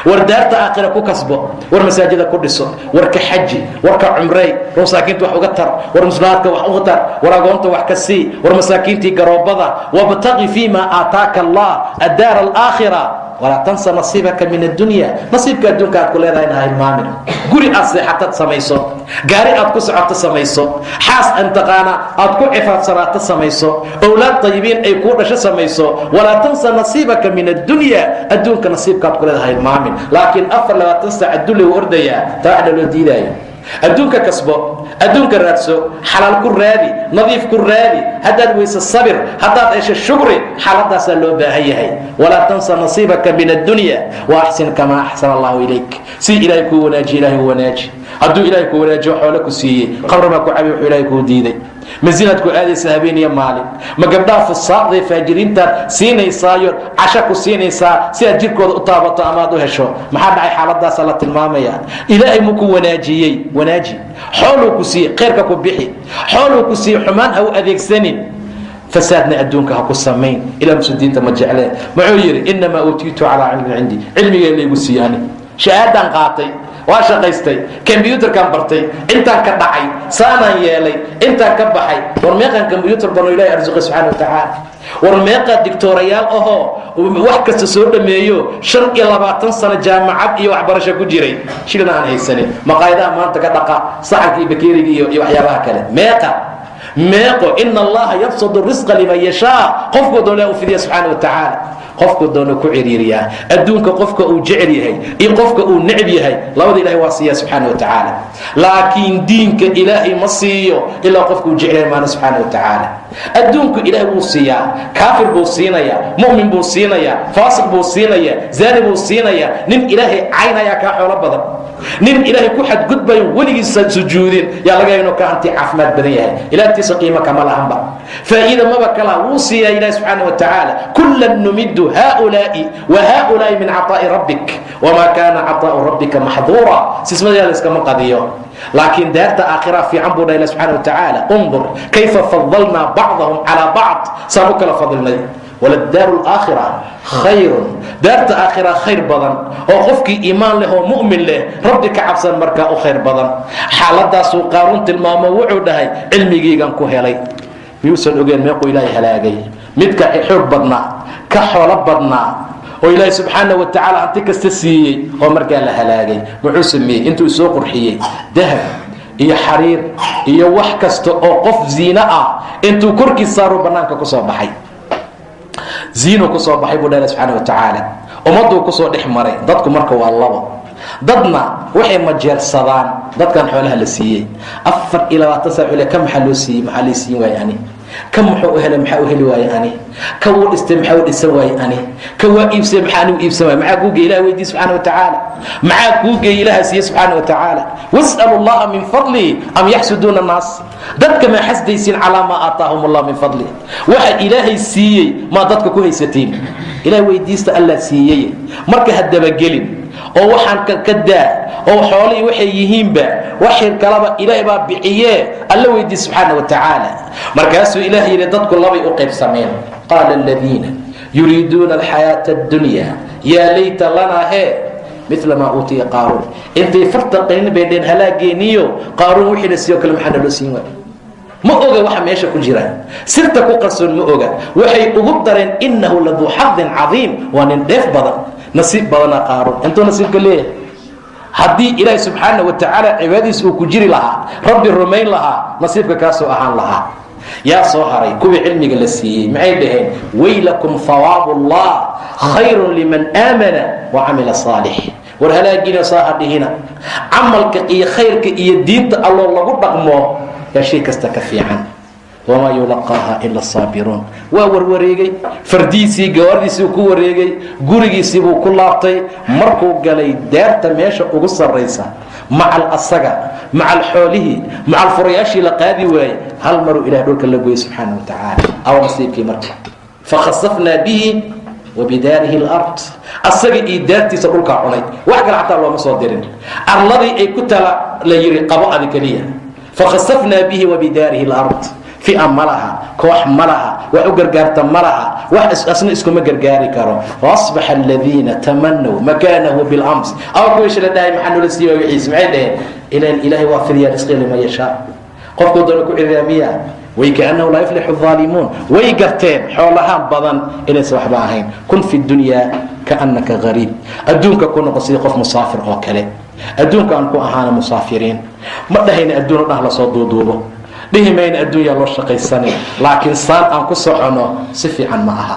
war daarta aakhira ku kasbo. war masaajida ku dhiso. war ka xaji. war ka cumrey. war masaakiinta wax uga tar. war muslahaadka wax uga tar. war agoonta wax ka sii. war masaakiintii garoobada. wabtaqi fii maa aataaka allah addaar alaakhira walaa tansa nasiibaka min addunya. nasiibka adduunka aad ku leedahay na hilmaamin. guri aad seexatad samayso, gaari aad ku socoto samayso, xaas antaqaana aad ku cifaadsanaato samayso, owlaad tayibiin ay kuu dhasho samayso. walaa tansa nasiibaka min addunya. adduunka nasiibka aad ku leedahay hilmaamin. laakiin 24 saac adduun lagu ordayaa, taa waxna loo diidaayo. adduunka kasbo, adduunka raadso, xalaal ku raadi, nadiif ku raadi. haddaad weyso sabir, haddaad hesho shukri. xaaladaasaa loo baahan yahay. walaa tansa nasiibaka min addunya waaxsin kamaa axsana allahu ilayk. si ilaahay kuu wanaajiye ilaahay u wanaaji. hadduu ilaahay ku wanaajiyo xoolo ku siiyey, qabrabaa ku cabi wuxuu ilaahay kuu diiday. ma zinaad ku aadaysa habeen iyo maalin? ma gabdhaha fusaaqdae faajiriintaad siinaysaayo casho ku siinaysaa si aad jirkooda u taabato ama aad u hesho? maxaa dhacay? xaaladaasaa la tilmaamaya. ilaahay muu ku wanaajiyey, wanaaji. xooluu ku siiyey, khayrka ku bixi. xooluu ku siiyey, xumaan ha u adeegsanin. fasaadna adduunka ha ku samayn. ilaa muslimiinta ma jecleen. muxuu yidhi inamaa uutiitu calaa cilmin cindi. cilmigee laygu siiyani. shahaadaan qaatay, waa shaqaystay, kombyuutarkaan bartay, intaan ka dhacay, saanaan yeelay, intaan ka baxay. war meeqaan kombyuutar banu ilaahi arsuqay subxaana wa tacaala. war meeqaa digtoorayaal ahoo wax kasta soo dhameeyo 25 sano jaamacad iyo waxbarasho ku jiray, shilna aan haysanin. maqaayadaha maanta ka dhaqa saxanka iyo bakeeriga iyo waxyaabaha kale. meeqo ina allaha yabsudu risqa liman yashaa. qofkuu doonaa u fidiya subxaana wa tacaala. qofku doono ku ciriiriyaa. Adduunka qofka uu jecel yahay iyo qofka uu necb yahay labada ilaahay waa siiyaa subxaanahu wa tacaala. laakiin diinka ilaahay ma siiyo ilaa qofka uu jecel yahay maana subxaanahu wa tacaala. adduunku ilaahay wuu siiyaa, kaafir buu siinayaa, mu'min buu siinayaa, faasiq buu siinayaa, zaani buu siinayaa. nin ilaahay caynayaa kaa xoolo badan, nin ilaahay ku xadgudbayo weligiisa sujuudin yaa laga inuu ka hanti caafimaad badan yahay. ilaahtiisa qiimo kama lahanba, faa'iida maba kala wuu siiyaa ilaahay subxaanahu wa tacaala. kullan numiddu haa'ulaa'i wa haa'ulaa'i min cataa'i rabbik wamaa kaana cataa'u rabbika maxduura. sismadaada iskama qadiyo. laakiin daarta aakhira fiican buu dhahay ilaah subxaanahu wa tacaala. undur kayfa fadalnaa bacdahum calaa bacd, saan u kala fadilnay. waladaaru alaakhira khayrun, daarta aakhira khayr badan oo qofkii iimaan leh oo mu'min leh rabbi ka cabsan markaa u khayr badan. xaaladaasuu qaaruun tilmaamo wuxuu dhahay cilmigaygan ku helay. miyuusan ogeen meequu ilaahay halaagay? midka xoog badnaa, ka xoolo badnaa oo ilaahay subxaana wa tacaala hanti kasta siiyey oo markaa la halaagay. muxuu sameeyey? intuu soo qurxiyey dahab iyo xariir iyo wax kasta oo qof ziino ah intuu korkiis saaruu bannaanka ku soo baxay. ziino ku soo baxay buu dhahay subxaana wa tacaala. ummadduu ku soo dhex maray. dadku marka waa labo. dadna waxay majeersadaan dadkan xoolaha la siiyey. 24 saac ka maxaa loo siiyey, maxaa lii siin waaye ani? ka muxuu u helay, maxaa u heli waaye ani? ka wuu dhistay, maxaa u dhisan waaye ani? ka waa iibsay, maxaa anigu iibsan waaye? maxaa kuu geey ilaah weydii subxaana wa tacaala? maxaa kuu geey ilaaha siiye subxaana wa tacaala? was'alu allaha min fadlihi am yaxsuduuna annaas. dadka maa xasdaysiin calaa maa aataahum allah min fadlih. waxa ilaahay siiyey maa dadka ku haysatiin. ilaah weydiista allah siiyey, marka ha dabagelin oo waxaan ka daa oo xoolihii waxay yihiinba waxir kalaba ilaahay baa bixiyee alla weydiis subxaana wa tacaala. markaasuu ilaah yidhi dadku labay u qaybsameen. qaala aladiina yuriiduuna alxayaata addunya yaa layta lanaa hee midla maa uutiya qaaruun. intay farta qaynin bay dheen halaageeniyo qaaruun wixii la siiyo kale maxaa naloo siin waay? ma oga waxa meesha ku jira, sirta ku qarsoon ma oga. waxay ugu dareen innahu laduu xadin cadiim, waa nin dheef badan, nasiib badana qaaruun. intuu nasiibka leeyahay? haddii ilaahi subxaana wa tacaala cibaadadiis uu ku jiri lahaa, rabbi rumayn lahaa, nasiibka kaasoo ahaan lahaa. yaa soo haray kuwii cilmiga la siiyey. maxay dhaheen? waylakum hawaabu llah khayrun liman aamana wa camila saalix. war halaagina saaha dhihina. camalka iyo khayrka iyo diinta alloo lagu dhaqmo yaa shay kasta ka fiican. wamaa yulaqaaha ila asaabiruun. waa warwareegay, fardiisii gawaardiisii ku wareegay, gurigiisii buu ku laabtay. markuu galay daarta meesha ugu sarraysa, macal asaga, macal xoolihii, macal furayaashii la qaadi waayey, hal maruu ilaah dhulka la gooyey subxaana wa tacaala. aw nasiibkii marka fakhasafnaa bihi wa bidaarihi alard. asaga iyo daartiisa dhulkaa cunay, wax kale xataa looma soo dirin. arladii ay ku tala la yidhi qabo adi keliya. fakhasafnaa bihi wa bidaarihi alard. fi'a ma laha, koox ma laha, wax u gargaarta ma laha, wax asna iskuma gargaari karo. waasbaxa aladiina tamanaw makaanahu bilams. aw kuwiisha la dhahay maxaa noola siiba wixiis maxay dhaheen? ilan ilaahay waa fidiyaa risqi liman yashaa. qofkuu doona ku ciriyaa miya? way kaannahu laa yuflixu aalimuun. way garteen xoolahaan badan inaysan waxba ahayn. kun fi dunyaa kaannaka gariib. adduunka ku noqo sidii qof musaafir oo kale. adduunka aan ku ahaana musaafiriin. ma dhahayna adduun o dhah lasoo duuduubo, dhihi mayna adduunyaa loo shaqaysanin. laakiin saan aan ku socono si fiican ma aha.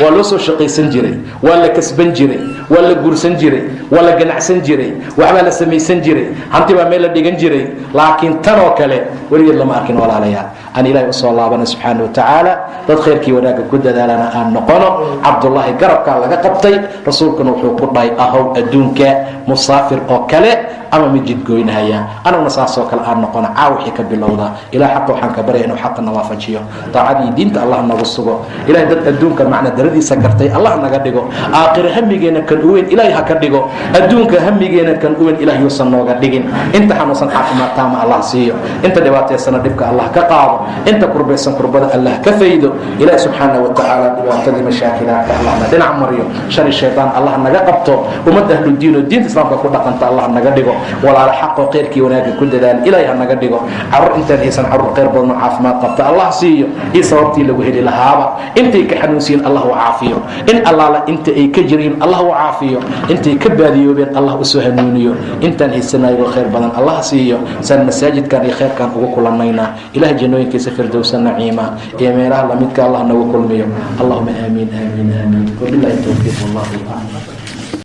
waa loo soo shaqaysan jiray, waa la kasban jiray, waa la guursan jiray, waa la ganacsan jiray, waxbaa la samaysan jiray, hanti baa meel la dhigan jiray. laakiin tanoo kale weligeed lama arkin walaalayaal. aan ilaahay usoo laabana subxaana wa tacaala. dad khayrkii wanaagga ku dadaalana aan noqono. cabdullaahi garabkaa laga qabtay, rasuulkuna wuxuu ku dhahay ahow adduunka musaafir oo kale ama mid jidgoynahaya. anaguna saasoo kale aan noqono. caawixii ka bilowda ilaah xaqa waxaan ka barya inuu xaqana waafajiyo, daacadii diinta allah nagu sugo. ilahay dad adduunka macna daradiisa gartay allah naga dhigo. aakhira hamigeena kan u weyn ilaahay ha ka dhigo. adduunka hamigeena kan u weyn ilaah yuusan nooga dhigin. inta xanuunsan caafimaad taama allah siiyo, inta dhibaataysana dhibka allah ka qaado, inta kurbaysan kurbada allah ka faydo. ilaahi subxaana wa tacaala dhibaatadii mashaakilaadka allahna dhinac mariyo. shari shaydaan allah naga qabto. ummadda ahludiin oo diinta islaamka ku dhaqanta allah naga dhigo. walaala xaqoo khayrkii wanaagga ku dadaal ilaahay ha naga dhigo. carruur intaan haysan carruur khayr badan oo caafimaad qabta allah siiyo, iyo sababtii lagu heli lahaaba. intay ka xanuunsiin allah u caafiyo. in allaala inta ay ka jiriin allah u caafiyo intay ka baadiyoobeen allah usoo hanuuniyo intaan haysanayo khayr badan allah siiyo saan masaajidkan iyo khayrkan ugu kulanaynaa ilaah jannooyinkiisa firdowsa naciima iyo meelaha lamidka allah nagu kulmiyo allahuma aamiin aamiin aamiin wabillahi tawfiiq wallahu a'lam